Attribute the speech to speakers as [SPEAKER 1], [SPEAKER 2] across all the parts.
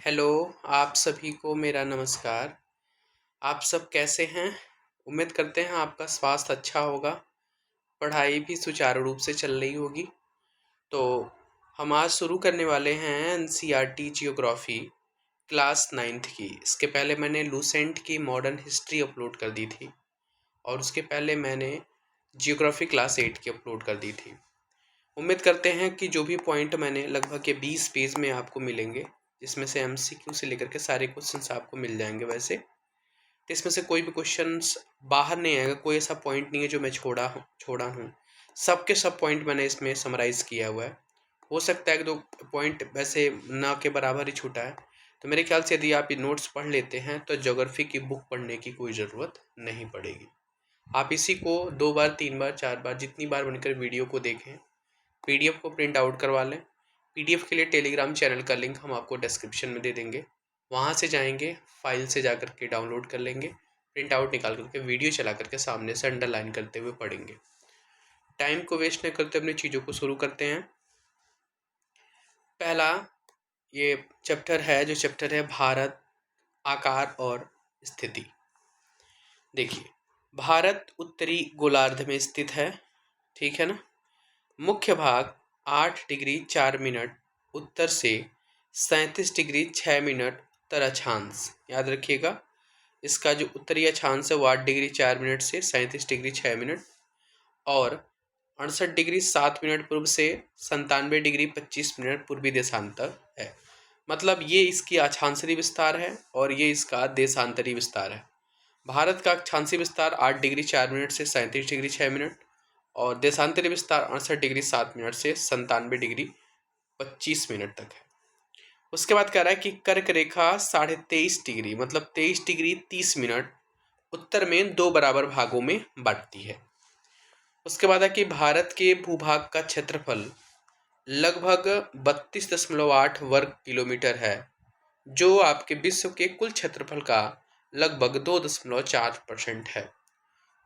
[SPEAKER 1] Hello, आप सभी को मेरा नमस्कार। आप सब कैसे हैं? उम्मीद करते हैं आपका स्वास्थ्य अच्छा होगा, पढ़ाई भी सुचारू रूप से चल रही होगी। तो हम आज शुरू करने वाले हैं एनसीईआरटी जियोग्राफी क्लास 9th की। इसके पहले मैंने लूसेंट की मॉडर्न हिस्ट्री अपलोड कर दी थी और उसके पहले मैंने जियोग्राफी क्लास 8 की अपलोड कर दी थी। उम्मीद करते हैं कि जो भी पॉइंट मैंने लगभग ये 20 पेज में आपको मिलेंगे, जिसमें से एमसीक्यू से लेकर के सारे क्वेश्चंस आपको मिल जाएंगे। वैसे तो इसमें से कोई भी क्वेश्चंस बाहर नहीं आएगा, कोई ऐसा पॉइंट नहीं है जो मैं छोड़ा हूँ। सबके सब पॉइंट मैंने इसमें समराइज किया हुआ है। हो सकता है कि दो पॉइंट वैसे ना के बराबर ही छूटा है। तो मेरे ख्याल से यदि आप ये नोट्स पढ़ लेते हैं तो ज्योग्राफी की बुक पढ़ने की कोई ज़रूरत नहीं पड़ेगी। आप इसी को 2 बार 3 बार 4 बार जितनी बार बनकर वीडियो को देखें। पीडीएफ को प्रिंट आउट करवा लें। पीडीएफ के लिए टेलीग्राम चैनल का लिंक हम आपको डिस्क्रिप्शन में दे देंगे। वहाँ से जाएंगे, फाइल से जा करके डाउनलोड कर लेंगे, प्रिंट आउट निकाल करके वीडियो चला करके सामने से अंडरलाइन करते हुए पढ़ेंगे। टाइम को वेस्ट न करते अपनी चीज़ों को शुरू करते हैं। पहला ये चैप्टर है, जो चैप्टर है भारत, आकार और स्थिति। देखिए, भारत उत्तरी गोलार्ध में स्थित है, ठीक है ना। मुख्य भाग 8 डिग्री 4 मिनट उत्तर से 37 डिग्री 6 मिनट उत्तर अक्षांश, याद रखिएगा। इसका जो उत्तरी अक्षांश है वो 8 डिग्री 4 मिनट से 37 डिग्री 6 मिनट और 68 डिग्री 7 मिनट पूर्व से 97 डिग्री 25 मिनट पूर्वी देशांतर है। मतलब ये इसकी अक्षांशीय विस्तार है और ये इसका देशांतरी विस्तार है। भारत का अक्षांशीय विस्तार 8 डिग्री 4 मिनट से 37 डिग्री 6 मिनट और देशांतरी विस्तार 68 डिग्री 7 मिनट से 97 डिग्री 25 मिनट तक है। उसके बाद कह रहा है कि कर्क रेखा 23.5 डिग्री मतलब 23 डिग्री 30 मिनट उत्तर में 2 बराबर भागों में बांटती है। उसके बाद है कि भारत के भूभाग का क्षेत्रफल लगभग 32.8 वर्ग किलोमीटर है, जो आपके विश्व के कुल क्षेत्रफल का लगभग 2.4% है।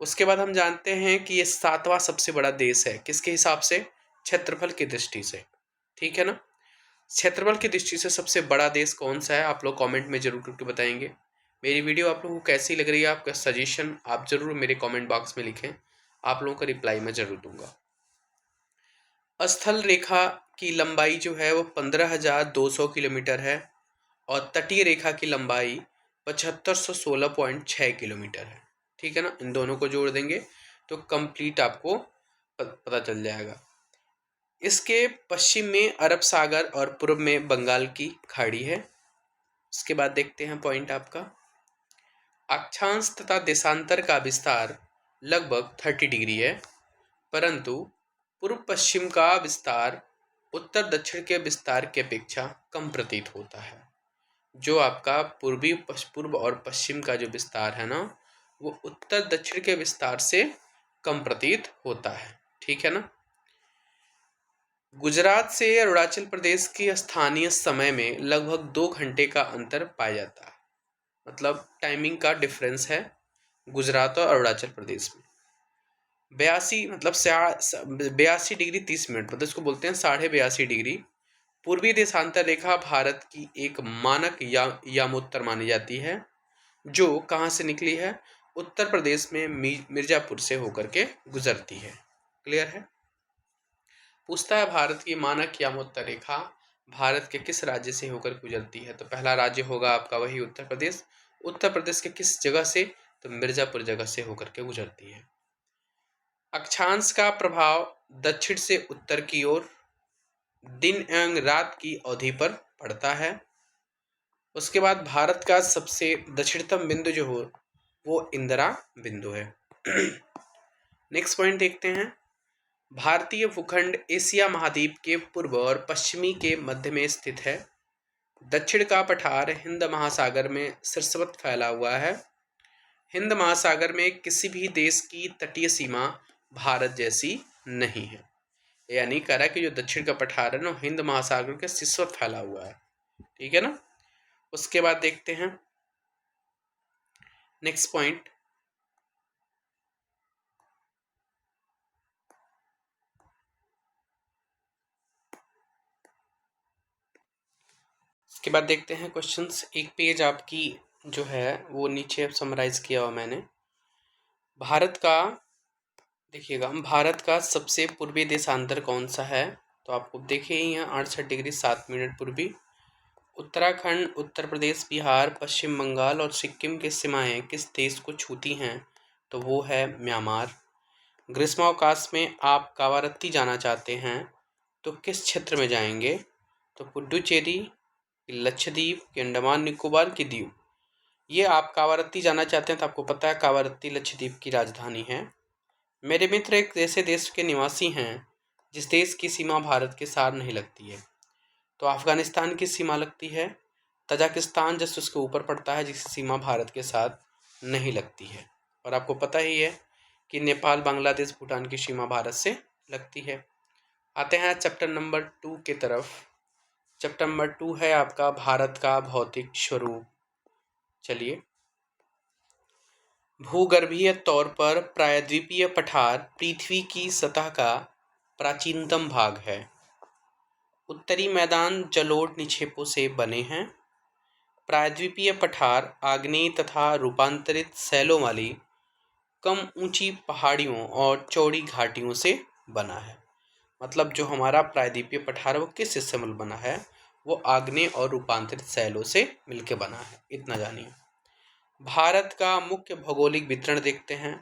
[SPEAKER 1] उसके बाद हम जानते हैं कि ये 7वां सबसे बड़ा देश है, किसके हिसाब से? क्षेत्रफल की दृष्टि से, ठीक है ना। क्षेत्रफल की दृष्टि से सबसे बड़ा देश कौन सा है, आप लोग कमेंट में जरूर करके बताएंगे। मेरी वीडियो आप लोगों को कैसी लग रही है, आपका सजेशन आप जरूर मेरे कमेंट बॉक्स में लिखें, आप लोगों का रिप्लाई मैं जरूर दूंगा। स्थल रेखा की लंबाई जो है वो 15,200 किलोमीटर है और तटीय रेखा की लंबाई 7516.6 किलोमीटर है, ठीक है ना। इन दोनों को जोड़ देंगे तो कंप्लीट आपको पता चल जाएगा। इसके पश्चिम में अरब सागर और पूर्व में बंगाल की खाड़ी है। उसके बाद देखते हैं पॉइंट आपका, अक्षांश तथा देशांतर का विस्तार लगभग 30 डिग्री है, परंतु पूर्व पश्चिम का विस्तार उत्तर दक्षिण के विस्तार की अपेक्षा कम प्रतीत होता है। जो आपका पूर्व और पश्चिम का जो विस्तार है ना, वो उत्तर दक्षिण के विस्तार से कम प्रतीत होता है, ठीक है ना। गुजरात से अरुणाचल प्रदेश की स्थानीय समय में लगभग 2 घंटे का अंतर पाया जाता है। मतलब टाइमिंग का डिफरेंस है गुजरात और अरुणाचल प्रदेश में। 82 डिग्री 30 मिनट मतलब इसको बोलते हैं 82.5 डिग्री। पूर्वी देशांतर रेखा भारत की एक मानक यामोत्तर मानी जाती है, जो कहाँ से निकली है? उत्तर प्रदेश में मिर्जापुर से होकर के गुजरती है। क्लियर है। पूछता है भारत की मानक यामोत्तर रेखा भारत के किस राज्य से होकर गुजरती है? तो पहला राज्य होगा आपका वही उत्तर प्रदेश। उत्तर प्रदेश के किस जगह से? तो मिर्जापुर जगह से होकर के गुजरती है। अक्षांश का प्रभाव दक्षिण से उत्तर की ओर दिन एवं रात की अवधि पर पड़ता है। उसके बाद भारत का सबसे दक्षिणतम बिंदु जो हो वो इंदिरा बिंदु है। नेक्स्ट पॉइंट देखते हैं, भारतीय भूखंड एशिया महाद्वीप के पूर्व और पश्चिमी के मध्य में स्थित है। दक्षिण का पठार हिंद महासागर में शीर्षवत फैला हुआ है। हिंद महासागर में किसी भी देश की तटीय सीमा भारत जैसी नहीं है। यानी कह रहा है कि जो दक्षिण का पठार है ना, हिंद महासागर के शीर्षवत फैला हुआ है, ठीक है ना। उसके बाद देखते हैं नेक्स्ट पॉइंट, इसके बाद देखते हैं क्वेश्चंस। एक पेज आपकी जो है वो नीचे समराइज किया हुआ मैंने। भारत का देखिएगा, भारत का सबसे पूर्वी देशांतर कौन सा है? तो आपको देखिए यहाँ 68 डिग्री 7 मिनट पूर्वी। उत्तराखंड, उत्तर प्रदेश, बिहार, पश्चिम बंगाल और सिक्किम की सीमाएं किस देश को छूती हैं? तो वो है म्यांमार। ग्रीष्मावकाश में आप कावारत्ती जाना चाहते हैं तो किस क्षेत्र में जाएंगे? तो पुडुचेरी, लक्षद्वीप, कि अंडमान निकोबार की दीव। ये आप कावारत्ती जाना चाहते हैं तो आपको पता है कावारत्ती लक्षद्वीप की राजधानी है। मेरे मित्र एक ऐसे देश के निवासी हैं जिस देश की सीमा भारत के साथ नहीं लगती है। तो अफगानिस्तान की सीमा लगती है। तजाकिस्तान जस्ट उसके ऊपर पड़ता है जिसकी सीमा भारत के साथ नहीं लगती है। और आपको पता ही है कि नेपाल, बांग्लादेश, भूटान की सीमा भारत से लगती है। आते हैं चैप्टर नंबर 2 की तरफ। चैप्टर नंबर 2 है आपका भारत का भौतिक स्वरूप। चलिए, भूगर्भीय तौर पर प्रायद्वीपीय पठार पृथ्वी की सतह का प्राचीनतम भाग है। उत्तरी मैदान जलोढ़ निक्षेपों से बने हैं। प्रायद्वीपीय पठार आग्नेय तथा रूपांतरित शैलों वाली कम ऊंची पहाड़ियों और चौड़ी घाटियों से बना है। मतलब जो हमारा प्रायद्वीपीय पठार है वो किस हिस्से से मिल बना है? वो आग्नेय और रूपांतरित शैलों से मिलकर बना है। इतना जानिए। भारत का मुख्य भौगोलिक वितरण देखते हैं।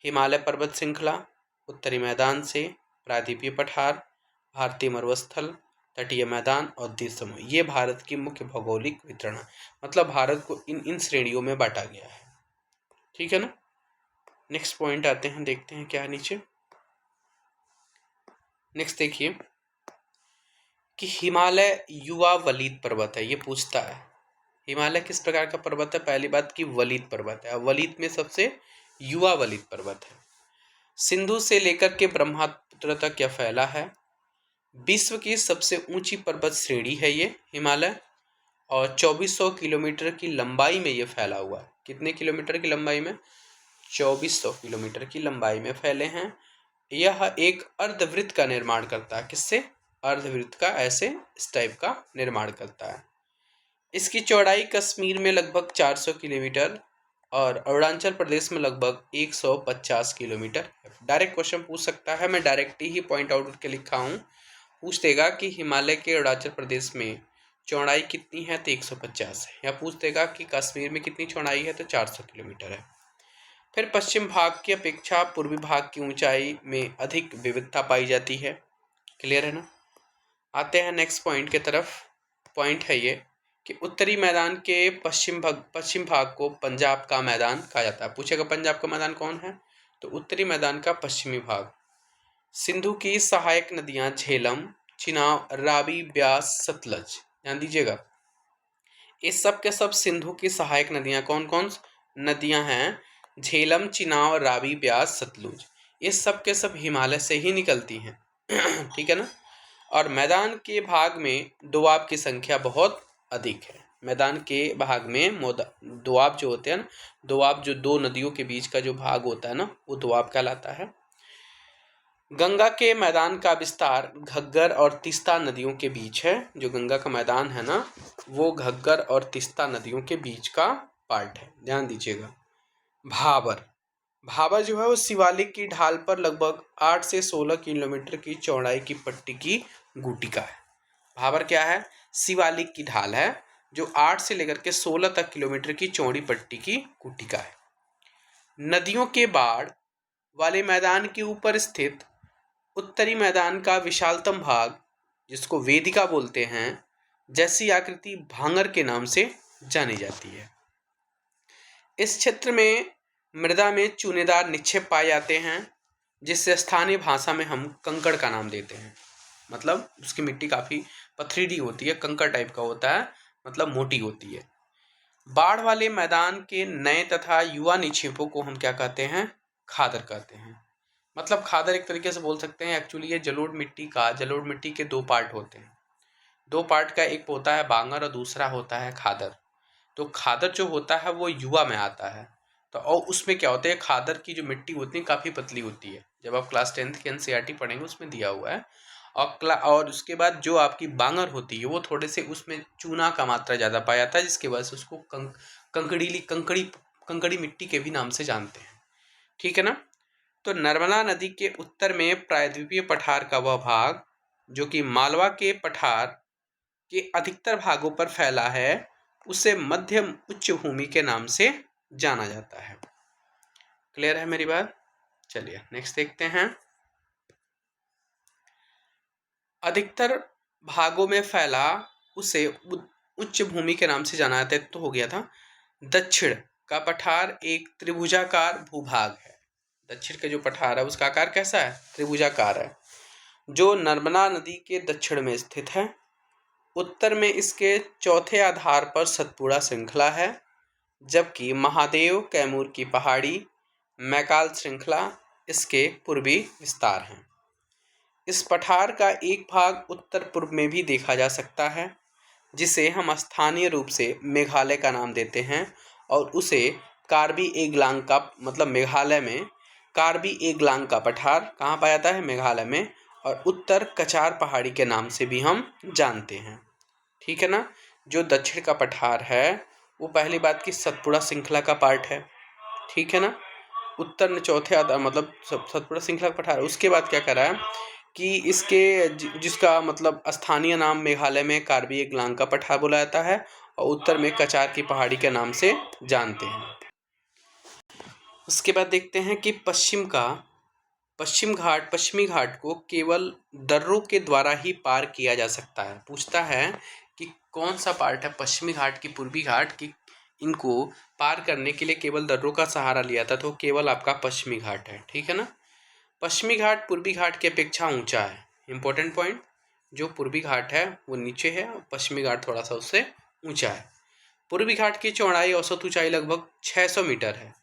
[SPEAKER 1] हिमालय पर्वत श्रृंखला, उत्तरी मैदान से प्रायद्वीपीय पठार, भारतीय मरुस्थल, तटीय मैदान और द्वीप समूह। ये भारत की मुख्य भौगोलिक वितरण है। मतलब भारत को इन श्रेणियों में बांटा गया है। ठीक है ना। नेक्स्ट पॉइंट आते हैं, देखते हैं क्या है नीचे। नेक्स्ट देखिए कि हिमालय युवा वलीद पर्वत है। ये पूछता है हिमालय किस प्रकार का पर्वत है? पहली बात कि वलीद पर्वत है। वलीद में सबसे युवा वलीद पर्वत है। सिंधु से लेकर के ब्रह्मपुत्र तक यह फैला है। विश्व की सबसे ऊंची पर्वत श्रेणी है ये हिमालय, और 2400 किलोमीटर की लंबाई में ये फैला हुआ है। कितने किलोमीटर की लंबाई में? 2400 किलोमीटर की लंबाई में फैले हैं। यह एक अर्धवृत्त का निर्माण करता है। किससे? अर्धवृत्त का, ऐसे इस टाइप का निर्माण करता है। इसकी चौड़ाई कश्मीर में लगभग 400 किलोमीटर और अरुणाचल प्रदेश में लगभग 150 किलोमीटर। डायरेक्ट क्वेश्चन पूछ सकता है, मैं डायरेक्ट ही पॉइंट आउट करके लिखा हूँ। पूछ देगा कि हिमालय के अरुणाचल प्रदेश में चौड़ाई कितनी है? तो 150 है। या पूछ देगा कि कश्मीर में कितनी चौड़ाई है? तो 400 किलोमीटर है। फिर पश्चिम भाग की अपेक्षा पूर्वी भाग की ऊंचाई में अधिक विविधता पाई जाती है। क्लियर है ना। आते हैं नेक्स्ट पॉइंट की तरफ। पॉइंट है ये कि उत्तरी मैदान के पश्चिम भाग को पंजाब का मैदान कहा जाता है। पूछेगा पंजाब का मैदान कौन है? तो उत्तरी मैदान का पश्चिमी भाग। सिंधु की सहायक नदियां झेलम, चिनाब, रावी, ब्यास, सतलज। ध्यान दीजिएगा, इस सब के सब सिंधु की सहायक नदियां कौन कौन नदियां हैं? झेलम, चिनाब, रावी, ब्यास, सतलुज। इस सब के सब हिमालय से ही निकलती हैं। ठीक है ना। और मैदान के भाग में दोआब की संख्या बहुत अधिक है। मैदान के भाग में दोआब जो होते हैं ना, दोआब जो दो नदियों के बीच का जो भाग होता है ना, वो दोआब कहलाता है। गंगा के मैदान का विस्तार घग्गर और तीस्ता नदियों के बीच है। जो गंगा का मैदान है ना, वो घग्गर और तीस्ता नदियों के बीच का पार्ट है। ध्यान दीजिएगा। भाबर, भाबर जो है वो शिवालिक की ढाल पर लगभग 8 से 16 किलोमीटर की चौड़ाई की पट्टी की गुटिका है। भाबर क्या है? शिवालिक की ढाल है जो 8 से लेकर के 16 तक किलोमीटर की चौड़ी पट्टी की गुटिका है। नदियों के बाढ़ वाले मैदान के ऊपर स्थित उत्तरी मैदान का विशालतम भाग, जिसको वेदिका बोलते हैं, जैसी आकृति भांगर के नाम से जानी जाती है। इस क्षेत्र में मृदा में चूनेदार निक्षेप पाए जाते हैं, जिससे स्थानीय भाषा में हम कंकड़ का नाम देते हैं। मतलब उसकी मिट्टी काफ़ी पथरीली होती है, कंकड़ टाइप का होता है, मतलब मोटी होती है। बाढ़ वाले मैदान के नए तथा युवा निक्षेपों को हम क्या कहते हैं? खादर कहते हैं। मतलब खादर एक तरीके से बोल सकते हैं। एक्चुअली ये जलोढ़ मिट्टी के दो पार्ट होते हैं। दो पार्ट का एक होता है भांगर और दूसरा होता है खादर। तो खादर जो होता है वो युवा में आता है। तो और उसमें क्या होता है, खादर की जो मिट्टी होती है काफ़ी पतली होती है। जब आप क्लास 10th की NCERT पढ़ेंगे उसमें दिया हुआ है। और उसके बाद जो आपकी बांगर होती है वो थोड़े से उसमें चूना का मात्रा ज़्यादा पाया जाता है, जिसकी वजह से उसको कंकड़ी मिट्टी के भी नाम से जानते हैं। ठीक है ना। तो नर्मदा नदी के उत्तर में प्रायद्वीपीय पठार का वह भाग जो कि मालवा के पठार के अधिकतर भागों पर फैला है उसे मध्यम उच्च भूमि के नाम से जाना जाता है। क्लियर है मेरी बात? चलिए नेक्स्ट देखते हैं। अधिकतर भागों में फैला उसे उच्च भूमि के नाम से जाना जाता है, तो हो गया था। दक्षिण का पठार एक त्रिभुजाकार भूभाग है। दक्षिण का जो पठार है उसका आकार कैसा है? त्रिभुजाकार है, जो नर्मदा नदी के दक्षिण में स्थित है। उत्तर में इसके चौथे आधार पर सतपुड़ा श्रृंखला है, जबकि महादेव कैमूर की पहाड़ी मैकाल श्रृंखला इसके पूर्वी विस्तार हैं। इस पठार का एक भाग उत्तर पूर्व में भी देखा जा सकता है, जिसे हम स्थानीय रूप से मेघालय का नाम देते हैं, और उसे कार्बी एंगलांग का मतलब मेघालय में कार्बी एंगलांग का पठार कहाँ पाया जाता है? मेघालय में, और उत्तर कचार पहाड़ी के नाम से भी हम जानते हैं। ठीक है ना। जो दक्षिण का पठार है वो पहली बात की सतपुड़ा श्रृंखला का पार्ट है। ठीक है ना। उत्तर में चौथे आधार मतलब सतपुड़ा श्रृंखला का पठार। उसके बाद क्या करा है कि इसके जिसका मतलब स्थानीय नाम मेघालय में कार्बी एंगलांग का पठार बोला जाता है, और उत्तर में कचार की पहाड़ी के नाम से जानते हैं। उसके बाद देखते हैं कि पश्चिमी घाट को केवल दर्रों के द्वारा ही पार किया जा सकता है। पूछता है कि कौन सा पार्ट है पश्चिमी घाट की पूर्वी घाट की, इनको पार करने के लिए केवल दर्रों का सहारा लिया था, तो केवल आपका पश्चिमी घाट है। ठीक है ना। पश्चिमी घाट पूर्वी घाट की अपेक्षा ऊंचा है। इंपॉर्टेंट पॉइंट, जो पूर्वी घाट है वो नीचे है और पश्चिमी घाट थोड़ा सा उससे ऊंचा है। पूर्वी घाट की चौड़ाई औसत ऊंचाई लगभग 600 मीटर है,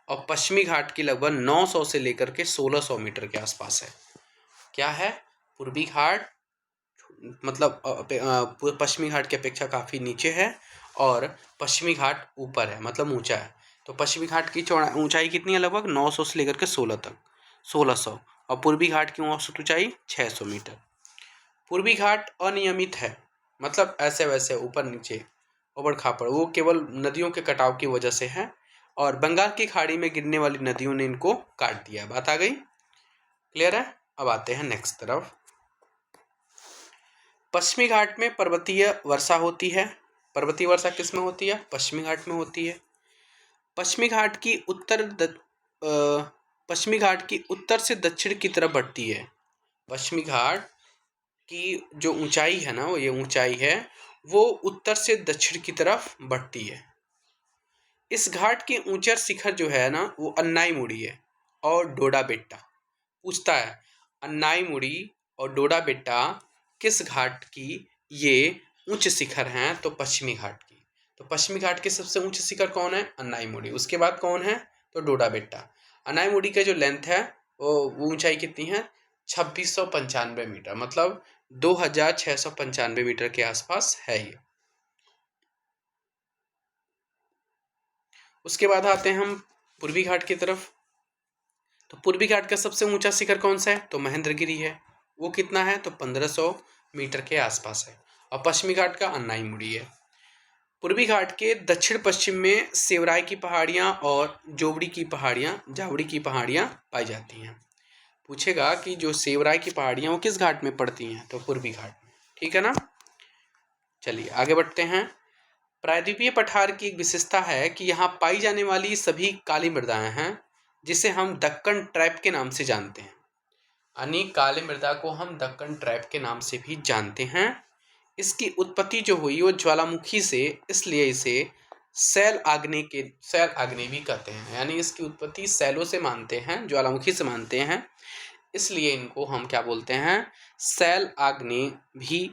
[SPEAKER 1] और पश्चिमी घाट की लगभग 900 से लेकर के 1600 मीटर के आसपास है। क्या है? पूर्वी घाट मतलब पश्चिमी घाट की अपेक्षा काफ़ी नीचे है, और पश्चिमी घाट ऊपर है मतलब ऊंचा है। तो पश्चिमी घाट की ऊंचाई कितनी है? लगभग 900 से लेकर के 1600, और पूर्वी घाट की औसत ऊंचाई 600 मीटर। पूर्वी घाट अनियमित है, मतलब ऐसे वैसे ऊपर नीचे उबड़ खापड़, वो केवल नदियों के कटाव की वजह से है, और बंगाल की खाड़ी में गिरने वाली नदियों ने इनको काट दिया। बात आ गई? क्लियर है? अब आते हैं नेक्स्ट तरफ। पश्चिमी घाट में पर्वतीय वर्षा होती है। पर्वतीय वर्षा किस में होती है? पश्चिमी घाट में होती है। पश्चिमी घाट की उत्तर से दक्षिण की तरफ बढ़ती है। पश्चिमी घाट की जो ऊंचाई है ना, वो ये ऊंचाई है, वो उत्तर से दक्षिण की तरफ बढ़ती है। इस घाट के ऊंचा शिखर जो है ना, वो अन्नाईमुड़ी है और डोडा बेट्टा। पूछता है अन्नाईमुड़ी और डोडा बेट्टा किस घाट की ये उच्च शिखर हैं? तो पश्चिमी घाट की। तो पश्चिमी घाट के सबसे ऊंचे शिखर कौन है? अन्नाईमुड़ी। उसके बाद कौन है? तो डोडा बेट्टा। अन्नाईमुड़ी का जो लेंथ है वो ऊंचाई कितनी है? 2695 मीटर, मतलब 2695 मीटर के आसपास है ये। उसके बाद आते हैं हम पूर्वी घाट की तरफ। तो पूर्वी घाट का सबसे ऊंचा शिखर कौन सा है? तो महेंद्रगिरी है। वो कितना है? तो 1500 मीटर के आसपास है। और पश्चिमी घाट का अन्नाईमुड़ी है। पूर्वी घाट के दक्षिण पश्चिम में सेवराई की पहाड़ियाँ और जावड़ी की पहाड़ियाँ पाई जाती हैं। पूछेगा कि जो सेवराई की पहाड़ियाँ वो किस घाट में पड़ती हैं? तो पूर्वी घाट में। ठीक है ना। चलिए आगे बढ़ते हैं। प्रायद्वीपीय पठार की एक विशेषता है कि यहाँ पाई जाने वाली सभी काली मृदाएं हैं, जिसे हम दक्कन ट्रैप के नाम से जानते हैं। यानी काली मृदा को हम दक्कन ट्रैप के नाम से भी जानते हैं। इसकी उत्पत्ति जो हुई वो ज्वालामुखी से, इसलिए इसे सैल आग्नेय भी कहते हैं। यानी इसकी उत्पत्ति सैलों से मानते हैं, ज्वालामुखी से मानते हैं, इसलिए इनको हम क्या बोलते हैं? सैल आग्नेय भी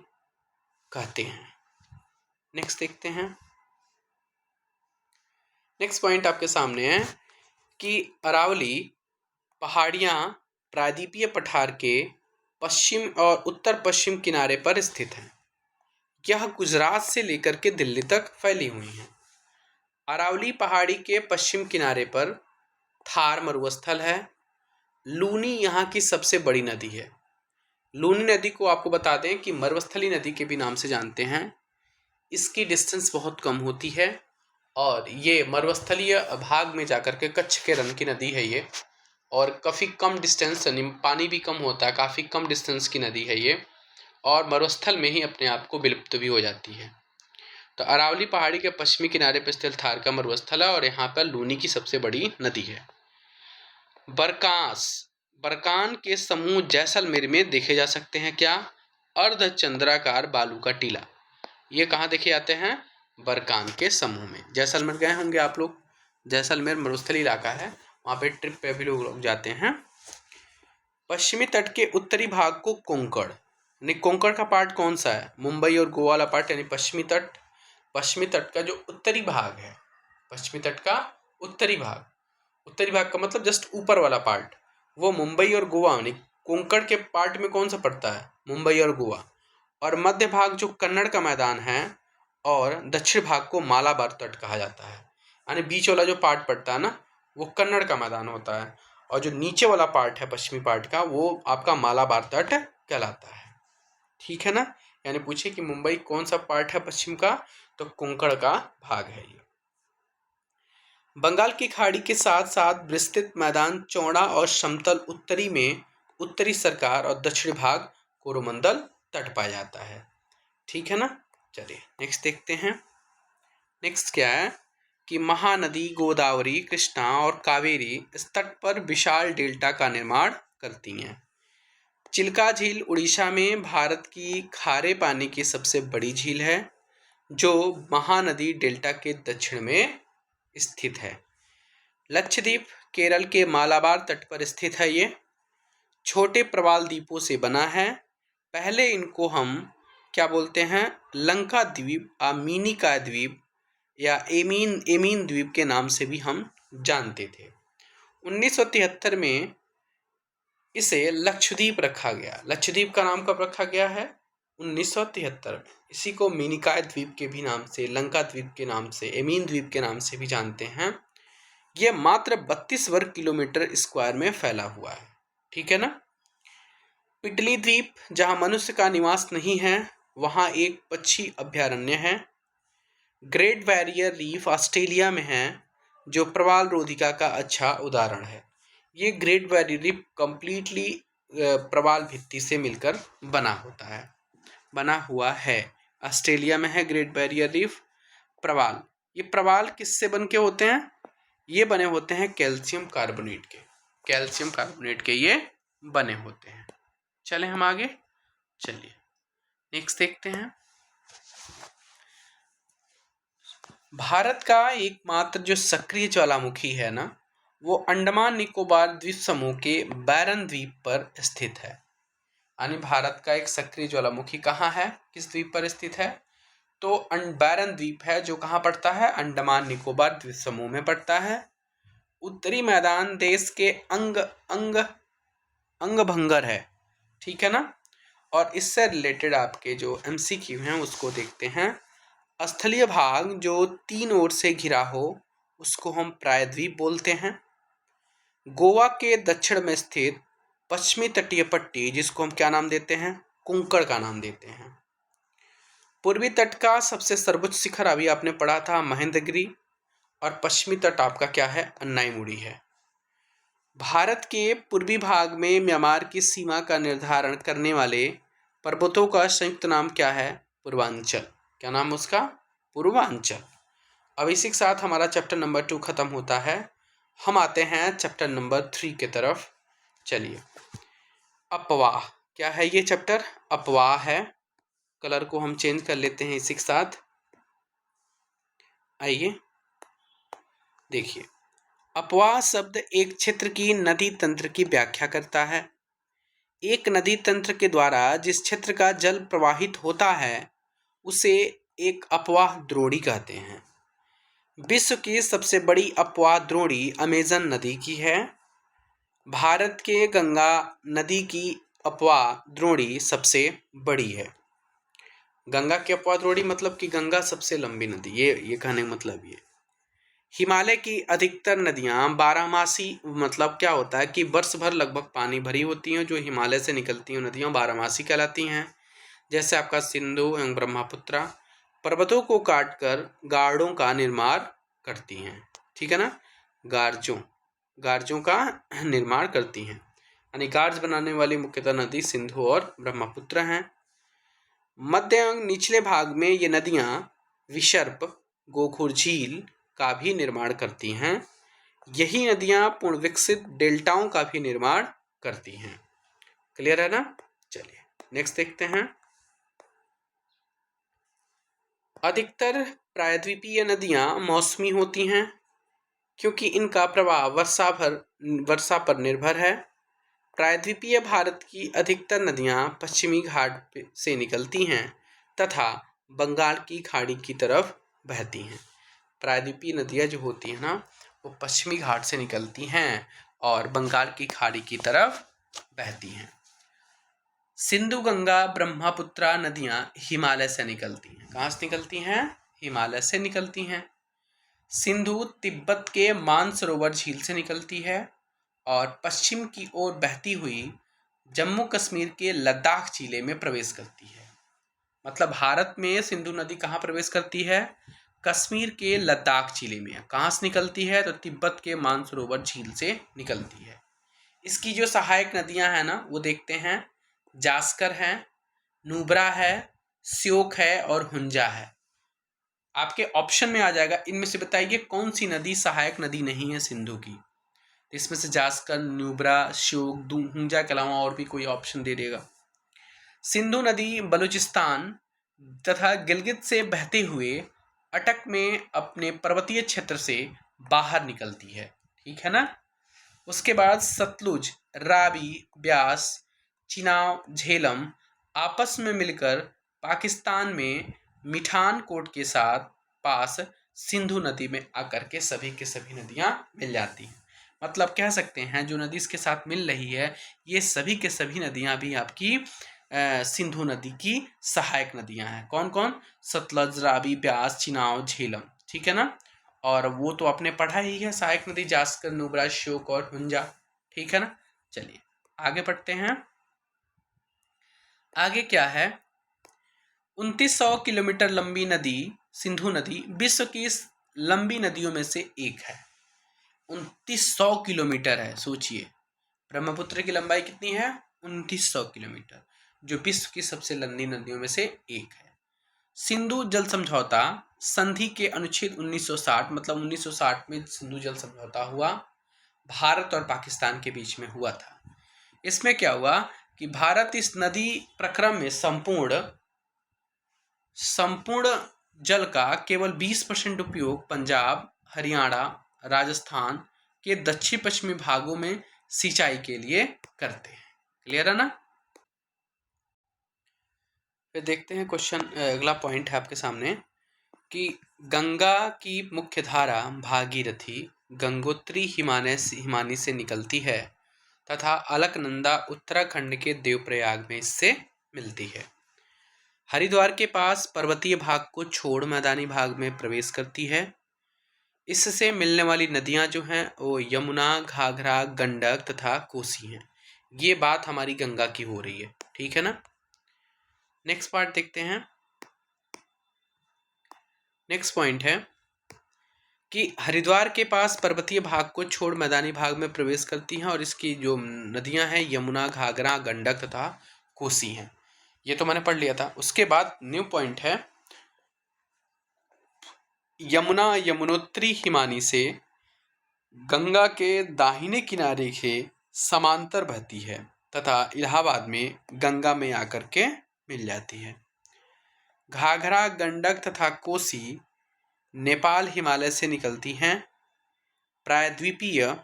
[SPEAKER 1] कहते हैं। नेक्स्ट देखते हैं। नेक्स्ट पॉइंट आपके सामने है कि अरावली पहाड़ियाँ प्रायद्वीपीय पठार के पश्चिम और उत्तर पश्चिम किनारे पर स्थित हैं। यह गुजरात से लेकर के दिल्ली तक फैली हुई हैं। अरावली पहाड़ी के पश्चिम किनारे पर थार मरुस्थल है। लूनी यहाँ की सबसे बड़ी नदी है। लूनी नदी को आपको बता दें कि मरुस्थली नदी के भी नाम से जानते हैं। इसकी डिस्टेंस बहुत कम होती है और ये मरुस्थलीय भाग में जाकर के कच्छ के रन की नदी है ये, और काफ़ी कम डिस्टेंस, यानी पानी भी कम होता है, काफ़ी कम डिस्टेंस की नदी है ये, और मरुस्थल में ही अपने आप को विलुप्त भी हो जाती है। तो अरावली पहाड़ी के पश्चिमी किनारे पर स्थित थार का मरुस्थल है और यहाँ पर लूनी की सबसे बड़ी नदी है। बरकांस, बरकान के समूह जैसलमेर में देखे जा सकते हैं क्या? अर्धचंद्राकार बालू का टीला। ये कहाँ देखे जाते हैं? बरकान के समूह में। जैसलमेर गए होंगे आप लोग, जैसलमेर मरुस्थलीय इलाका है, वहाँ पे ट्रिप पे भी लोग जाते हैं। पश्चिमी तट के उत्तरी भाग को कोंकण, यानी कोंकण का पार्ट कौन सा है? मुंबई और गोवा वाला पार्ट, यानी पश्चिमी तट। पश्चिमी तट का जो उत्तरी भाग है, पश्चिमी तट का उत्तरी भाग, उत्तरी भाग का मतलब जस्ट ऊपर वाला पार्ट, वो मुंबई और गोवा, यानी कोंकण के पार्ट में कौन सा पड़ता है? मुंबई और गोवा। और मध्य भाग जो कन्नड़ का मैदान है, और दक्षिण भाग को मालाबार तट कहा जाता है, यानी बीच वाला जो पार्ट पड़ता है ना, वो कन्नड़ का मैदान होता है, और जो नीचे वाला पार्ट है पश्चिमी पार्ट का, वो आपका मालाबार तट कहलाता है। ठीक है ना? यानी पूछे कि मुंबई कौन सा पार्ट है पश्चिम का, तो कोंकण का भाग है ये। बंगाल की खाड़ी के साथ साथ विस्तृत मैदान चौड़ा और समतल उत्तरी में उत्तरी सरकार और दक्षिण भाग कोरोमंडल तट पाया जाता है। ठीक है ना? चलिए नेक्स्ट देखते हैं। नेक्स्ट क्या है कि महानदी गोदावरी, कृष्णा और कावेरी इस तट पर विशाल डेल्टा का निर्माण करती हैं। चिल्का झील उड़ीसा में भारत की खारे पानी की सबसे बड़ी झील है, जो महानदी डेल्टा के दक्षिण में स्थित है। लक्षद्वीप केरल के मालाबार तट पर स्थित है। ये छोटे प्रवाल द्वीपों से बना है। पहले इनको हम क्या बोलते हैं? लंका द्वीप, मिनिकॉय द्वीप या एमीन द्वीप के नाम से भी हम जानते थे। 1973 में इसे लक्षद्वीप रखा गया। लक्षद्वीप का नाम कब रखा गया है? 1973 में। इसी को मिनिकॉय द्वीप के भी नाम से, लंका द्वीप के नाम से, एमीन द्वीप के नाम से भी जानते हैं। यह मात्र 32 वर्ग किलोमीटर स्क्वायर में फैला हुआ है। ठीक है ना? पिटली द्वीप, जहां मनुष्य का निवास नहीं है, वहां एक पक्षी अभयारण्य है। ग्रेट बैरियर रीफ ऑस्ट्रेलिया में है, जो प्रवाल रोधिका का अच्छा उदाहरण है। ये ग्रेट बैरियर रीफ कंप्लीटली प्रवाल भित्ति से मिलकर बना हुआ है। ऑस्ट्रेलिया में है ग्रेट बैरियर रीफ। प्रवाल, ये प्रवाल किससे बन के होते हैं? ये बने होते हैं कैल्शियम कार्बोनेट के। कैल्शियम कार्बोनेट के ये बने होते हैं। चलें हम आगे, चलिए नेक्स्ट देखते हैं। भारत का एकमात्र जो सक्रिय ज्वालामुखी है ना, वो अंडमान निकोबार द्वीप समूह के बैरन द्वीप पर स्थित है। यानी भारत का एक सक्रिय ज्वालामुखी कहाँ है, किस द्वीप पर स्थित है? तो बैरन द्वीप है, जो कहाँ पड़ता है? अंडमान निकोबार द्वीप समूह में पड़ता है। उत्तरी मैदान देश के अंग भंगर है। ठीक है ना? और इससे रिलेटेड आपके जो MCQ हैं उसको देखते हैं। स्थलीय भाग जो 3 ओर से घिरा हो, उसको हम प्रायद्वीप बोलते हैं। गोवा के दक्षिण में स्थित पश्चिमी तटीय पट्टी, जिसको हम क्या नाम देते हैं? कोंकण का नाम देते हैं। पूर्वी तट का सबसे सर्वोच्च शिखर अभी आपने पढ़ा था महेंद्रगिरी, और पश्चिमी तट आपका क्या है? अन्नाईमुड़ी है। भारत के पूर्वी भाग में म्यांमार की सीमा का निर्धारण करने वाले पर्वतों का संयुक्त नाम क्या है? पूर्वांचल। क्या नाम उसका? पूर्वांचल। अब इसी के साथ हमारा चैप्टर नंबर 2 खत्म होता है। हम आते हैं चैप्टर नंबर 3 की तरफ। चलिए, अपवाह। क्या है ये चैप्टर? अपवाह है। कलर को हम चेंज कर लेते हैं इसी के साथ। आइए देखिए, अपवाह शब्द एक क्षेत्र की नदी तंत्र की व्याख्या करता है। एक नदी तंत्र के द्वारा जिस क्षेत्र का जल प्रवाहित होता है, उसे एक अपवाह द्रोणी कहते हैं। विश्व की सबसे बड़ी अपवाह द्रोणी अमेजन नदी की है। भारत के गंगा नदी की अपवाह द्रोणी सबसे बड़ी है। गंगा की अपवाह द्रोणी मतलब कि गंगा सबसे लंबी नदी, ये कहने का मतलब ये। हिमालय की अधिकतर नदियां बारहमासी, मतलब क्या होता है कि वर्ष भर लगभग पानी भरी होती हैं। जो हिमालय से निकलती हैं नदियां बारहमासी कहलाती हैं। जैसे आपका सिंधु एवं ब्रह्मपुत्रा पर्वतों को काटकर गार्डों का निर्माण करती हैं। ठीक है ना, गार्जों गार्जों का निर्माण करती हैं, यानी गार्ज बनाने वाली मुख्यतः नदी सिंधु और ब्रह्मपुत्र हैं। मध्य एवं निचले भाग में ये नदियां विसर्प, गोखुर झील का भी निर्माण करती हैं। यही नदियां पूर्ण विकसित डेल्टाओं का भी निर्माण करती हैं। क्लियर है ना? चलिए नेक्स्ट देखते हैं। अधिकतर प्रायद्वीपीय नदियां मौसमी होती हैं क्योंकि इनका प्रवाह वर्षा पर निर्भर है। प्रायद्वीपीय भारत की अधिकतर नदियां पश्चिमी घाट से निकलती हैं तथा बंगाल की खाड़ी की तरफ बहती हैं। प्रायद्वीपीय नदियां जो होती हैं ना, वो पश्चिमी घाट से निकलती हैं और बंगाल की खाड़ी की तरफ बहती हैं। सिंधु गंगा ब्रह्मपुत्रा नदियां हिमालय से निकलती हैं। कहाँ से निकलती हैं? हिमालय से निकलती हैं। सिंधु तिब्बत के मानसरोवर झील से निकलती है और पश्चिम की ओर बहती हुई जम्मू कश्मीर के लद्दाख जिले में प्रवेश करती है। मतलब भारत में सिंधु नदी कहाँ प्रवेश करती है? कश्मीर के लद्दाख जिले में। कहाँ से निकलती है? तो तिब्बत के मानसरोवर झील से निकलती है। इसकी जो सहायक नदियां हैं ना, वो देखते हैं। जास्कर है, नुब्रा है, श्योक है और हुंजा है। आपके ऑप्शन में आ जाएगा, इनमें से बताइए कौन सी नदी सहायक नदी नहीं है सिंधु की। इसमें से जास्कर, न्यूब्रा, श्योक, हुंजा के अलावा और भी कोई ऑप्शन दे देगा। सिंधु नदी बलूचिस्तान तथा गिलगित से बहते हुए अटक में अपने पर्वतीय क्षेत्र से बाहर निकलती है। ठीक है ना? उसके बाद सतलुज, रावी, ब्यास, चिनाब, झेलम आपस में मिलकर पाकिस्तान में मिठान कोट के साथ पास सिंधु नदी में आकर के सभी नदियां मिल जाती हैं। मतलब कह सकते हैं जो नदी इसके साथ मिल रही है, ये सभी के सभी नदियां भी आपकी सिंधु नदी की सहायक नदियां हैं। कौन कौन? सतलज, रावी, ब्यास, चिनाब, झेलम। ठीक है ना? और वो तो आपने पढ़ा ही है, सहायक नदी जास्कर, नुब्रा, श्योक और हुंजा। ठीक है ना? चलिए आगे बढ़ते हैं। आगे क्या है? 2900 किलोमीटर लंबी नदी सिंधु नदी विश्व की लंबी नदियों में से एक है। 2900 किलोमीटर है, सोचिए। ब्रह्मपुत्र की लंबाई कितनी है? 2900 किलोमीटर, जो विश्व की सबसे लंबी नदियों में से एक है। सिंधु जल समझौता संधि के अनुच्छेद 1960, मतलब 1960 में सिंधु जल समझौता हुआ, भारत और पाकिस्तान के बीच में हुआ था। इसमें क्या हुआ कि भारत इस नदी प्रक्रम में संपूर्ण जल का केवल 20% उपयोग पंजाब, हरियाणा, राजस्थान के दक्षिण पश्चिमी भागों में सिंचाई के लिए करते हैं। क्लियर है ना? फिर देखते हैं क्वेश्चन, अगला पॉइंट है आपके सामने कि गंगा की मुख्य धारा भागीरथी गंगोत्री हिमानी से निकलती है तथा अलकनंदा उत्तराखंड के देवप्रयाग में इससे मिलती है। हरिद्वार के पास पर्वतीय भाग को छोड़ मैदानी भाग में प्रवेश करती है। इससे मिलने वाली नदियां जो हैं वो यमुना, घाघरा, गंडक तथा कोसी हैं। ये बात हमारी गंगा की हो रही है। ठीक है ना? नेक्स्ट पार्ट देखते हैं। नेक्स्ट पॉइंट है कि हरिद्वार के पास पर्वतीय भाग को छोड़ मैदानी भाग में प्रवेश करती हैं और इसकी जो नदियां हैं यमुना, घाघरा, गंडक तथा कोसी हैं। ये तो मैंने पढ़ लिया था। उसके बाद न्यू पॉइंट है, यमुना यमुनोत्री हिमानी से गंगा के दाहिने किनारे के समांतर बहती है तथा इलाहाबाद में गंगा में आकर के मिल जाती है। घाघरा, गंडक तथा कोसी नेपाल हिमालय से निकलती हैं। प्रायद्वीपीय,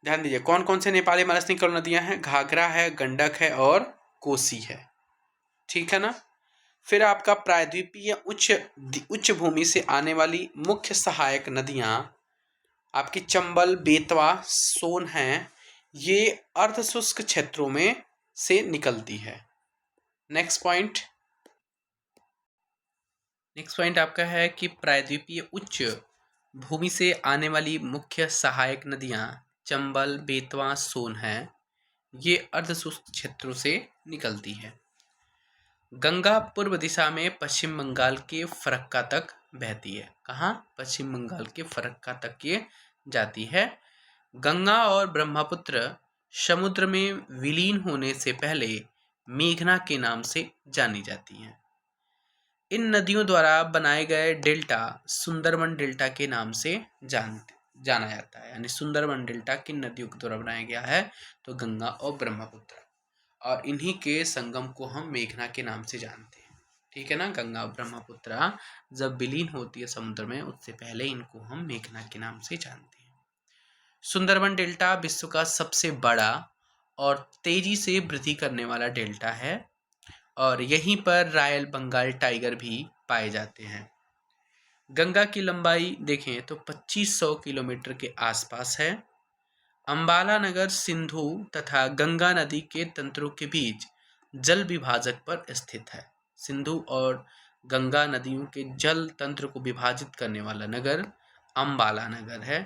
[SPEAKER 1] ध्यान दीजिए कौन कौन से नेपाल हिमालय से निकल नदियां हैं? घाघरा है, गंडक है और कोसी है। ठीक है ना? फिर आपका प्रायद्वीपीय उच्च भूमि से आने वाली मुख्य सहायक नदियां आपकी चंबल, बेतवा, सोन हैं। ये अर्धशुष्क क्षेत्रों में से निकलती है। नेक्स्ट पॉइंट आपका है कि प्रायद्वीपीय उच्च भूमि से आने वाली मुख्य सहायक नदियां चंबल, बेतवा, सोन हैं। ये अर्ध शुष्क क्षेत्रों से निकलती है। गंगा पूर्व दिशा में पश्चिम बंगाल के फरक्का तक बहती है। कहाँ? पश्चिम बंगाल के फरक्का तक ये जाती है। गंगा और ब्रह्मपुत्र समुद्र में विलीन होने से पहले मेघना के नाम से जानी जाती हैं। इन नदियों द्वारा बनाए गए डेल्टा सुंदरबन डेल्टा के नाम से जाना जाता है। यानी सुंदरबन डेल्टा किन नदियों के द्वारा बनाया गया है? तो गंगा और ब्रह्मपुत्र, और इन्हीं के संगम को हम मेघना के नाम से जानते हैं। ठीक है ना? गंगा और ब्रह्मपुत्र जब विलीन होती है समुद्र में, उससे पहले इनको हम मेघना के नाम से जानते हैं। सुंदरबन डेल्टा विश्व का सबसे बड़ा और तेजी से वृद्धि करने वाला डेल्टा है, और यहीं पर रॉयल बंगाल टाइगर भी पाए जाते हैं। गंगा की लंबाई देखें तो 2500 किलोमीटर के आसपास है। अंबाला नगर सिंधु तथा गंगा नदी के तंत्रों के बीच जल विभाजक पर स्थित है। सिंधु और गंगा नदियों के जल तंत्र को विभाजित करने वाला नगर अंबाला नगर है।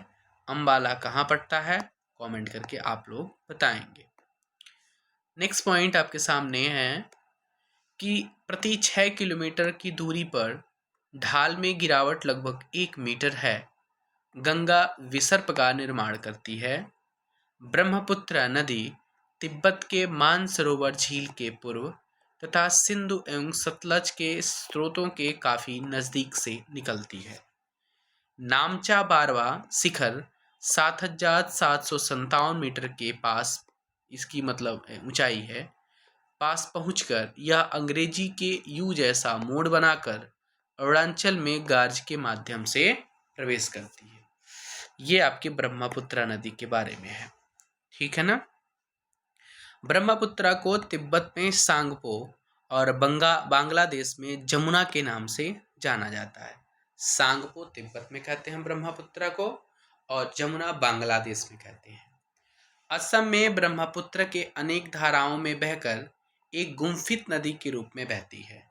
[SPEAKER 1] अंबाला कहाँ पड़ता है? कमेंट करके आप लोग बताएंगे। नेक्स्ट पॉइंट आपके सामने है कि प्रति 6 किलोमीटर की दूरी पर ढाल में गिरावट लगभग 1 मीटर है। गंगा विसर्प का निर्माण करती है। ब्रह्मपुत्र नदी तिब्बत के मानसरोवर झील के पूर्व तथा सिंधु एवं सतलज के स्रोतों के काफी नजदीक से निकलती है। नामचा बारवा शिखर 7,757 मीटर के पास, इसकी मतलब ऊंचाई है, पास पहुंचकर यह अंग्रेजी के यू जैसा मोड़ बनाकर अरुणाचल में गार्ज के माध्यम से प्रवेश करती है। ये आपके ब्रह्मपुत्र नदी के बारे में है। ठीक है ना? ब्रह्मपुत्र को तिब्बत में सांगपो और बांग्लादेश में जमुना के नाम से जाना जाता है। सांगपो तिब्बत में कहते हैं ब्रह्मपुत्र को, और जमुना बांग्लादेश में कहते हैं। असम में ब्रह्मपुत्र के अनेक धाराओं में बहकर एक गुम्फित नदी के रूप में बहती है।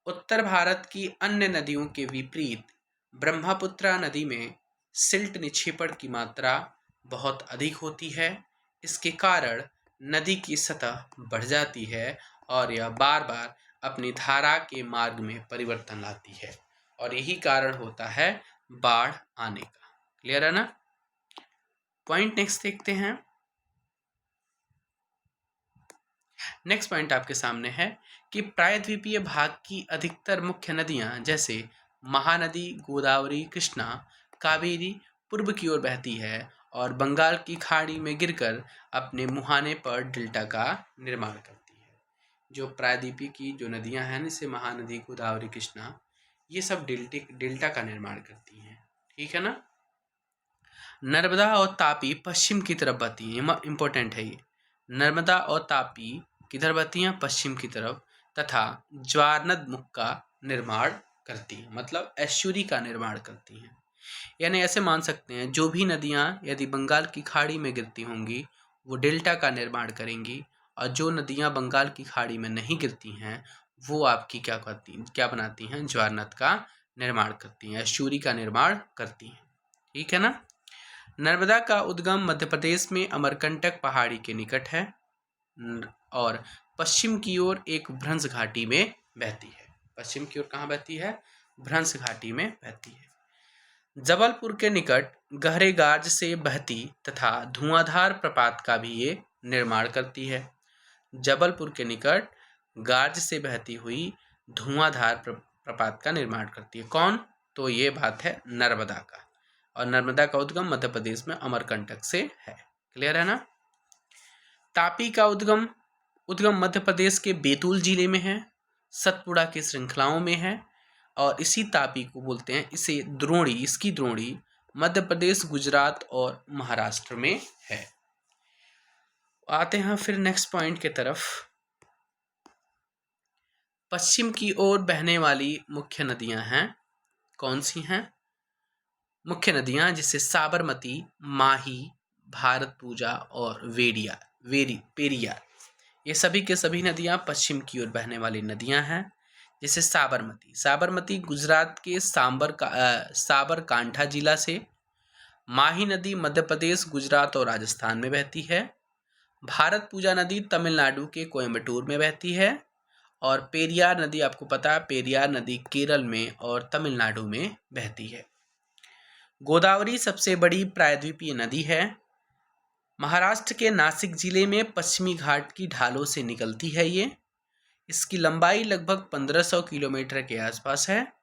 [SPEAKER 1] उत्तर भारत की अन्य नदियों के विपरीत ब्रह्मपुत्र नदी में सिल्ट निक्षेपण की मात्रा बहुत अधिक होती है। इसके कारण नदी की सतह बढ़ जाती है और यह बार बार अपनी धारा के मार्ग में परिवर्तन लाती है, और यही कारण होता है बाढ़ आने का। क्लियर है ना? पॉइंट नेक्स्ट देखते हैं। नेक्स्ट पॉइंट आपके सामने है कि प्रायद्वीपीय भाग की अधिकतर मुख्य नदियां जैसे महानदी, गोदावरी, कृष्णा, कावेरी पूर्व की ओर बहती है और बंगाल की खाड़ी में गिरकर अपने मुहाने पर डेल्टा का निर्माण करती है। जो प्रायद्वीपीय की जो नदियां हैं, जैसे महानदी, गोदावरी, कृष्णा, ये सब डेल्टा का निर्माण करती हैं। ठीक है ना? नर्मदा और तापी पश्चिम की तरफ बहती है। इंपॉर्टेंट है ये। नर्मदा और तापी किधर बहती हैं? पश्चिम की तरफ, तथा ज्वारनद मुख का निर्माण करती हैं, मतलब एस्चुरी का निर्माण करती हैं। यानी ऐसे मान सकते हैं, जो भी नदियां यदि बंगाल की खाड़ी में गिरती होंगी वो डेल्टा का निर्माण करेंगी, और जो नदियां बंगाल की खाड़ी में नहीं गिरती हैं वो आपकी क्या बनाती हैं? ज्वारनद का निर्माण करती हैं, एस्चुरी का निर्माण करती हैं। ठीक है ना? नर्मदा का उद्गम मध्य प्रदेश में अमरकंटक पहाड़ी के निकट है, और पश्चिम की ओर एक भ्रंश घाटी में बहती है। पश्चिम की ओर कहाँ बहती है? भ्रंश घाटी में बहती है। जबलपुर के निकट गहरे गार्ज से बहती तथा धुआंधार प्रपात का भी ये निर्माण करती है। जबलपुर के निकट गार्ज से बहती हुई धुआंधार प्रपात का निर्माण करती है। कौन? तो ये बात है नर्मदा का, और नर्मदा का उद्गम मध्य प्रदेश में अमरकंटक से है। क्लियर है ना? तापी का उद्गम मध्य प्रदेश के बैतूल जिले में है, सतपुड़ा की श्रृंखलाओं में है, और इसी तापी को बोलते हैं, इसकी द्रोणी मध्य प्रदेश, गुजरात और महाराष्ट्र में है। आते हैं फिर नेक्स्ट पॉइंट की तरफ। पश्चिम की ओर बहने वाली मुख्य नदियां हैं। कौन सी हैं मुख्य नदियां? जिससे साबरमती, माही, भारत पूजा और पेरियार, ये सभी के सभी नदियां पश्चिम की ओर बहने वाली नदियां हैं। जैसे साबरमती, साबरमती गुजरात के साबरकांठा जिला से, माही नदी मध्य प्रदेश, गुजरात और राजस्थान में बहती है, भारत पूजा नदी तमिलनाडु के कोयम्बटूर में बहती है, और पेरियार नदी आपको पता है, पेरियार नदी केरल में और तमिलनाडु में बहती है। गोदावरी सबसे बड़ी प्रायद्वीपीय नदी है, महाराष्ट्र के नासिक जिले में पश्चिमी घाट की ढालों से निकलती है ये। इसकी लंबाई लगभग 1500 किलोमीटर के आसपास है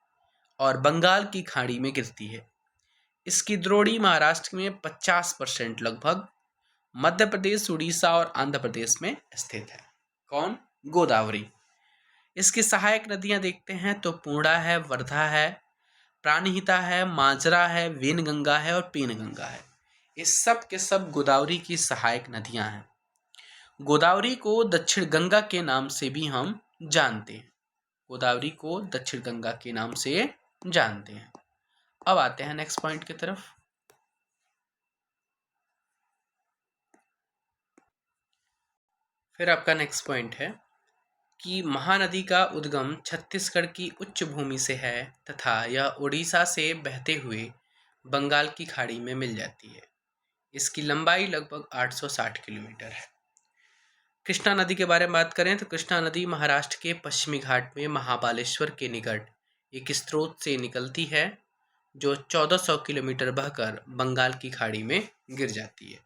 [SPEAKER 1] और बंगाल की खाड़ी में गिरती है। इसकी द्रोणी महाराष्ट्र में 50% लगभग मध्य प्रदेश, उड़ीसा और आंध्र प्रदेश में स्थित है। कौन? गोदावरी। इसकी सहायक नदियां देखते हैं तो पूर्णा है, वर्धा है, प्राणहिता है, माजरा है, वेनगंगा है और पेनगंगा है। इस सब के सब गोदावरी की सहायक नदियां हैं। गोदावरी को दक्षिण गंगा के नाम से भी हम जानते हैं। गोदावरी को दक्षिण गंगा के नाम से जानते हैं। अब आते हैं नेक्स्ट पॉइंट की तरफ। फिर आपका नेक्स्ट पॉइंट है कि महानदी का उद्गम छत्तीसगढ़ की उच्च भूमि से है तथा यह उड़ीसा से बहते हुए बंगाल की खाड़ी में मिल जाती है। इसकी लंबाई लगभग 860 किलोमीटर है। कृष्णा नदी के बारे में बात करें तो कृष्णा नदी महाराष्ट्र के पश्चिमी घाट में महाबालेश्वर के निकट एक स्रोत से निकलती है जो 1400 किलोमीटर बहकर बंगाल की खाड़ी में गिर जाती है।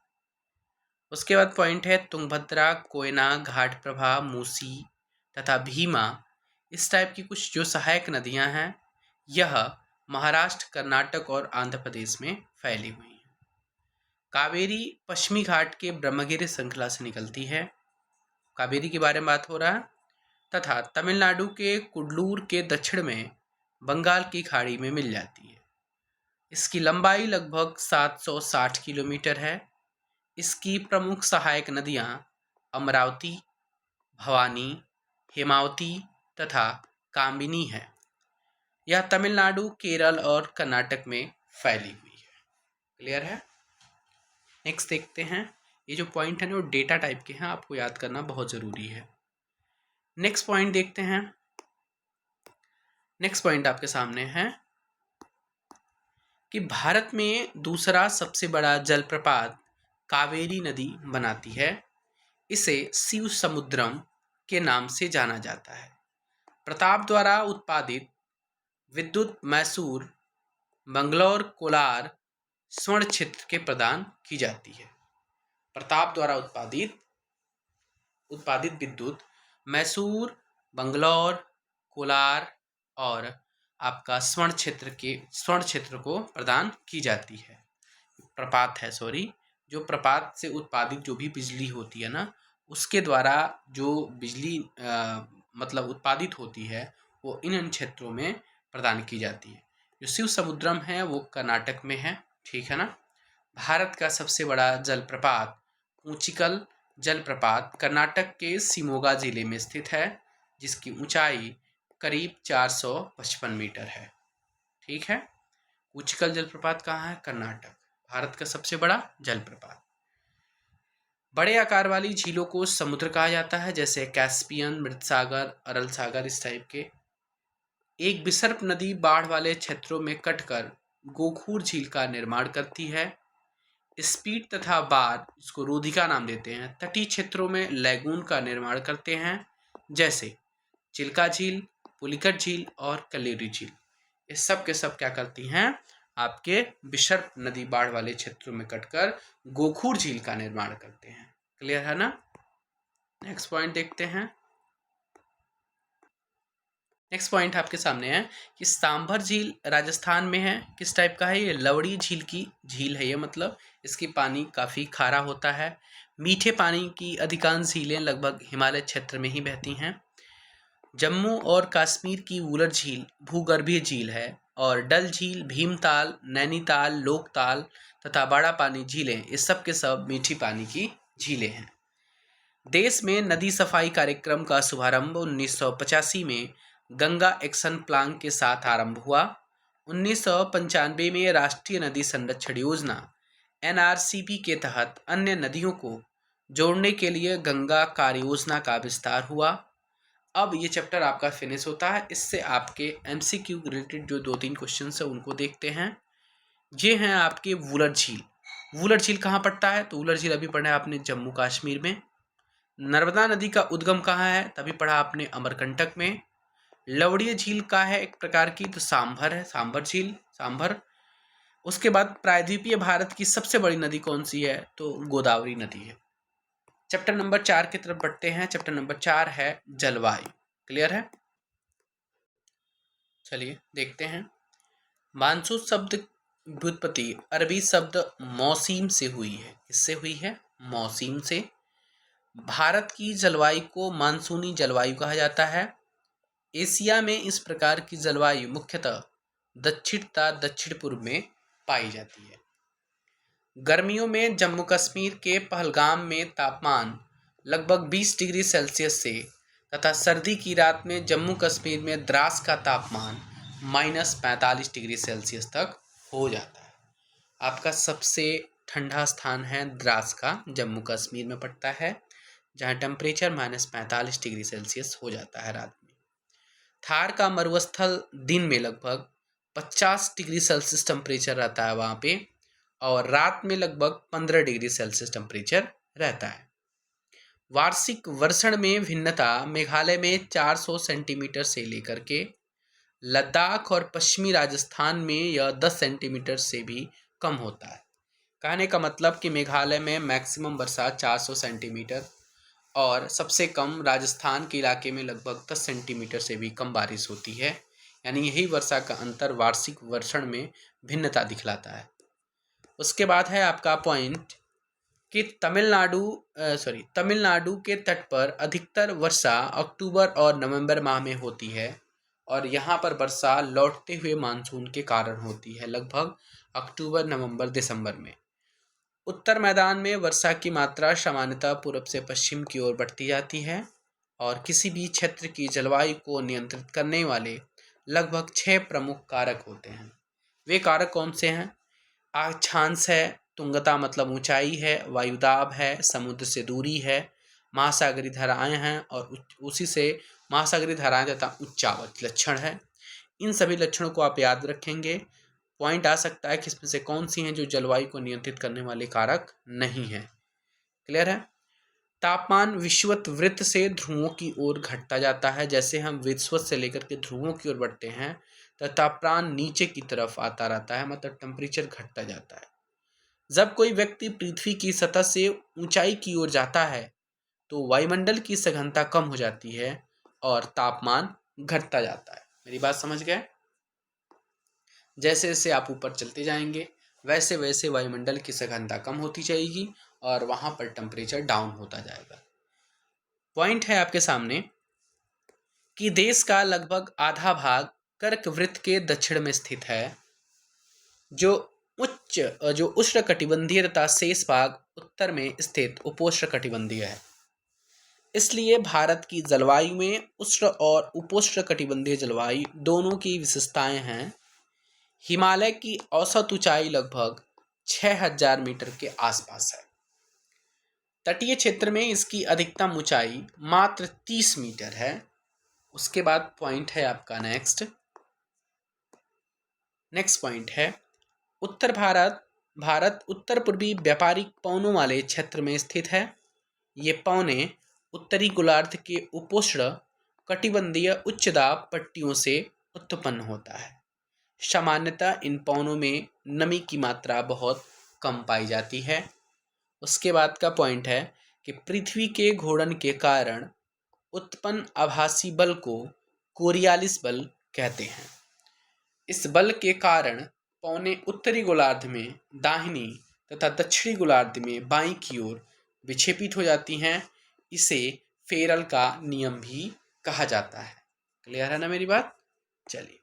[SPEAKER 1] उसके बाद पॉइंट है तुंगभद्रा, कोयना, घाटप्रभा, मूसी तथा भीमा, इस टाइप की कुछ जो सहायक नदियां हैं यह महाराष्ट्र, कर्नाटक और आंध्र प्रदेश में फैली हुई हैं। कावेरी पश्चिमी घाट के ब्रह्मगिरी श्रृंखला से निकलती है, कावेरी के बारे में बात हो रहा है, तथा तमिलनाडु के कुडलूर के दक्षिण में बंगाल की खाड़ी में मिल जाती है। इसकी लंबाई लगभग 760 किलोमीटर है। इसकी प्रमुख सहायक नदियां अमरावती, भवानी, हेमावती तथा कामिनी है। यह तमिलनाडु, केरल और कर्नाटक में फैली हुई है। क्लियर है? नेक्स्ट देखते हैं। ये जो पॉइंट है ना वो डेटा टाइप के हैं, आपको याद करना बहुत ज़रूरी है। नेक्स्ट पॉइंट देखते हैं। नेक्स्ट पॉइंट आपके सामने है कि भारत में दूसरा सबसे बड़ा जलप्रपात कावेरी नदी बनाती है। इसे शिव समुद्रम के नाम से जाना जाता है। प्रताप द्वारा उत्पादित विद्युत मैसूर, मंगलौर, कोलार, स्वर्ण क्षेत्र के प्रदान की जाती है। प्रताप द्वारा उत्पादित विद्युत मैसूर, बंगलौर, कोलार और आपका स्वर्ण क्षेत्र को प्रदान की जाती है। प्रपात है, जो प्रपात से उत्पादित जो भी बिजली होती है ना, उसके द्वारा जो बिजली मतलब उत्पादित होती है वो इन क्षेत्रों में प्रदान की जाती है। जो शिव समुद्रम है वो कर्नाटक में है, ठीक है ना। भारत का सबसे बड़ा जलप्रपात ऊंचिकल जलप्रपात कर्नाटक के शिमोगा जिले में स्थित है, जिसकी ऊंचाई करीब 455 मीटर है, ठीक है। ऊंचिकल जलप्रपात कहाँ है? कर्नाटक। भारत का सबसे बड़ा जलप्रपात। बड़े आकार वाली झीलों को समुद्र कहा जाता है, जैसे कैस्पियन, मृतसागर, अरल सागर, इस टाइप के। एक विसर्प नदी बाढ़ वाले क्षेत्रों में कटकर गोखूर झील का निर्माण करती है। स्पीड तथा बार, इसको रोधिका नाम देते हैं, तटीय क्षेत्रों में लैगून का निर्माण करते हैं, जैसे चिल्का झील, पुलिकट झील और कलेरी झील। ये सब के सब क्या करती हैं? आपके विसर्प नदी बाढ़ वाले क्षेत्रों में कटकर गोखूर झील का निर्माण करते हैं। क्लियर है ना? नेक्स्ट पॉइंट देखते हैं। नेक्स्ट पॉइंट आपके सामने है कि सांभर झील राजस्थान में है। किस टाइप का है? ये लवड़ी झील की झील है। ये मतलब इसकी पानी काफ़ी खारा होता है। मीठे पानी की अधिकांश झीलें लगभग हिमालय क्षेत्र में ही बहती हैं। जम्मू और कश्मीर की वुलर झील भूगर्भीय झील है और डल झील, भीमताल, नैनीताल, लोकताल तथा बड़ा पानी झीलें, इस सब के सब मीठी पानी की झीलें हैं। देश में नदी सफाई कार्यक्रम का शुभारंभ 1985 में गंगा एक्शन प्लान के साथ आरंभ हुआ। 1995 में राष्ट्रीय नदी संरक्षण योजना NRCP के तहत अन्य नदियों को जोड़ने के लिए गंगा कार्य योजना का विस्तार हुआ। अब ये चैप्टर आपका फिनिश होता है। इससे आपके एमसीक्यू रिलेटेड जो 2-3 क्वेश्चन है उनको देखते हैं। ये हैं आपके वुलर झील। वुलर झील कहाँ पड़ता है? तो वुलर झील अभी पढ़ा है आपने जम्मू कश्मीर में। नर्मदा नदी का उद्गम कहाँ है? तभी पढ़ा आपने अमरकंटक में। लवड़ीय झील का है एक प्रकार की, तो सांभर है, सांभर झील, सांभर। उसके बाद प्रायद्वीपीय भारत की सबसे बड़ी नदी कौन सी है? तो गोदावरी नदी है। चैप्टर नंबर 4 की तरफ बढ़ते हैं। चैप्टर नंबर 4 है जलवायु। क्लियर है? चलिए देखते हैं। मानसून शब्द व्युत्पत्ति अरबी शब्द मौसीम से हुई है। किससे हुई है? मौसीम से। भारत की जलवायु को मानसूनी जलवायु कहा जाता है। एशिया में इस प्रकार की जलवायु मुख्यतः दक्षिण तथा दक्षिण पूर्व में पाई जाती है। गर्मियों में जम्मू कश्मीर के पहलगाम में तापमान लगभग 20 डिग्री सेल्सियस से तथा सर्दी की रात में जम्मू कश्मीर में द्रास का तापमान -45 डिग्री सेल्सियस तक हो जाता है। आपका सबसे ठंडा स्थान है द्रास का, जम्मू कश्मीर में पड़ता है, जहाँ टेम्परेचर -45 डिग्री सेल्सियस हो जाता है रात में। थार का मरुस्थल दिन में लगभग 50 डिग्री सेल्सियस टेम्परेचर रहता है वहाँ पे, और रात में लगभग 15 डिग्री सेल्सियस टेम्परेचर रहता है। वार्षिक वर्षण में भिन्नता मेघालय में 400 सेंटीमीटर से लेकर के लद्दाख और पश्चिमी राजस्थान में यह 10 सेंटीमीटर से भी कम होता है। कहने का मतलब कि मेघालय में मैक्सिमम वर्षा 400 सेंटीमीटर और सबसे कम राजस्थान के इलाके में लगभग 10 सेंटीमीटर से भी कम बारिश होती है। यानी यही वर्षा का अंतर वार्षिक वर्षण में भिन्नता दिखलाता है। उसके बाद है आपका पॉइंट कि तमिलनाडु के तट पर अधिकतर वर्षा अक्टूबर और नवंबर माह में होती है, और यहाँ पर वर्षा लौटते हुए मानसून के कारण होती है, लगभग अक्टूबर, नवंबर, दिसंबर में। उत्तर मैदान में वर्षा की मात्रा सामान्यतः पूर्व से पश्चिम की ओर बढ़ती जाती है, और किसी भी क्षेत्र की जलवायु को नियंत्रित करने वाले लगभग 6 प्रमुख कारक होते हैं। वे कारक कौन से हैं? अक्षांश है, तुंगता मतलब ऊंचाई है, वायुदाब है, समुद्र से दूरी है, महासागरीय धाराएं हैं, और उसी से महासागरीय धाराएं तथा उच्चावच लक्षण है। इन सभी लक्षणों को आप याद रखेंगे। पॉइंट आ सकता है कि इसमें से कौन सी हैं जो जलवायु को नियंत्रित करने वाले कारक नहीं है। क्लियर है? तापमान विषुवत वृत्त से ध्रुवों की ओर घटता जाता है। जैसे हम विषुवत से लेकर के ध्रुवों की ओर बढ़ते हैं तो तापमान नीचे की तरफ आता रहता है, मतलब टेम्परेचर घटता जाता है। जब कोई व्यक्ति पृथ्वी की सतह से ऊंचाई की ओर जाता है तो वायुमंडल की सघनता कम हो जाती है और तापमान घटता जाता है। मेरी बात समझ गए? जैसे जैसे आप ऊपर चलते जाएंगे वैसे वैसे वायुमंडल की सघनता कम होती जाएगी और वहां पर टेम्परेचर डाउन होता जाएगा। पॉइंट है आपके सामने कि देश का लगभग आधा भाग कर्क वृत्त के दक्षिण में स्थित है, जो उष्णकटिबंधीय तथा शेष भाग उत्तर में स्थित उपोष्णकटिबंधीय है। इसलिए भारत की जलवायु में उष्ण और उपोष्णकटिबंधीय जलवायु दोनों की विशेषताएं हैं। हिमालय की औसत ऊंचाई लगभग 6000 मीटर के आसपास है। तटीय क्षेत्र में इसकी अधिकतम ऊंचाई मात्र 30 मीटर है। उसके बाद पॉइंट है आपका नेक्स्ट पॉइंट है उत्तर भारत उत्तर पूर्वी व्यापारिक पवनों वाले क्षेत्र में स्थित है। ये पवने उत्तरी गोलार्ध के उपोष्ण कटिबंधीय उच्च दाब पट्टियों से उत्पन्न होता है। सामान्यतः इन पवनों में नमी की मात्रा बहुत कम पाई जाती है। उसके बाद का पॉइंट है कि पृथ्वी के घूर्णन के कारण उत्पन्न आभासी बल को कोरियालिस बल कहते हैं। इस बल के कारण पवने उत्तरी गोलार्ध में दाहिनी तथा दक्षिणी गोलार्ध में बाईं की ओर विक्षेपित हो जाती हैं। इसे फेरल का नियम भी कहा जाता है। क्लियर है ना मेरी बात? चलिए,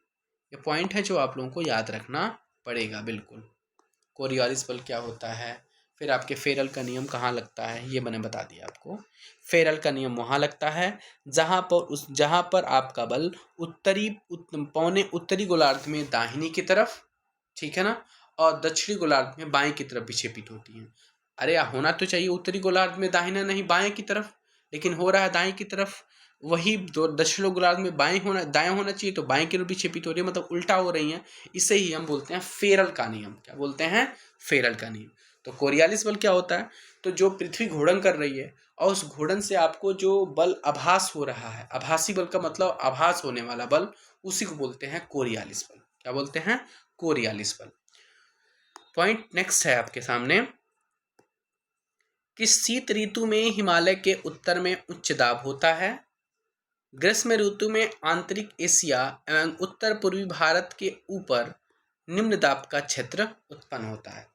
[SPEAKER 1] ये पॉइंट है जो आप लोगों को याद रखना पड़ेगा। बिल्कुल, कोरियोलिस बल क्या होता है, फिर आपके फेरल का नियम कहाँ लगता है, ये मैंने बता दिया आपको। फेरल का नियम वहाँ लगता है जहाँ पर आपका बल पौने उत्तरी गोलार्ध में दाहिनी की तरफ, ठीक है ना, और दक्षिणी गोलार्ध में बाएं की तरफ विक्षेपित होती है। अरे होना तो चाहिए उत्तरी गोलार्ध में दाहिना नहीं बाएं की तरफ, लेकिन हो रहा है दाएं की तरफ। वही दो दक्षिण गोलार्ध में बाएं होना दाएं होना चाहिए, तो बाएं की ओर भी क्षेपित हो रही है, मतलब उल्टा हो रही है। इसे ही हम बोलते हैं फेरल का नियम। क्या बोलते हैं? फेरल का नियम। तो कोरियालिस बल क्या होता है? तो जो पृथ्वी घूर्णन कर रही है और उस घूर्णन से आपको जो बल आभास हो रहा है, आभासी बल का मतलब आभास होने वाला बल, उसी को बोलते हैं कोरियालिस बल। क्या बोलते हैं? कोरियालिस बल। पॉइंट नेक्स्ट है आपके सामने कि शीत ऋतु में हिमालय के उत्तर में उच्च दाब होता है। ग्रीष्म ऋतु में आंतरिक एशिया एवं उत्तर पूर्वी भारत के ऊपर निम्न दाब का क्षेत्र उत्पन्न होता है।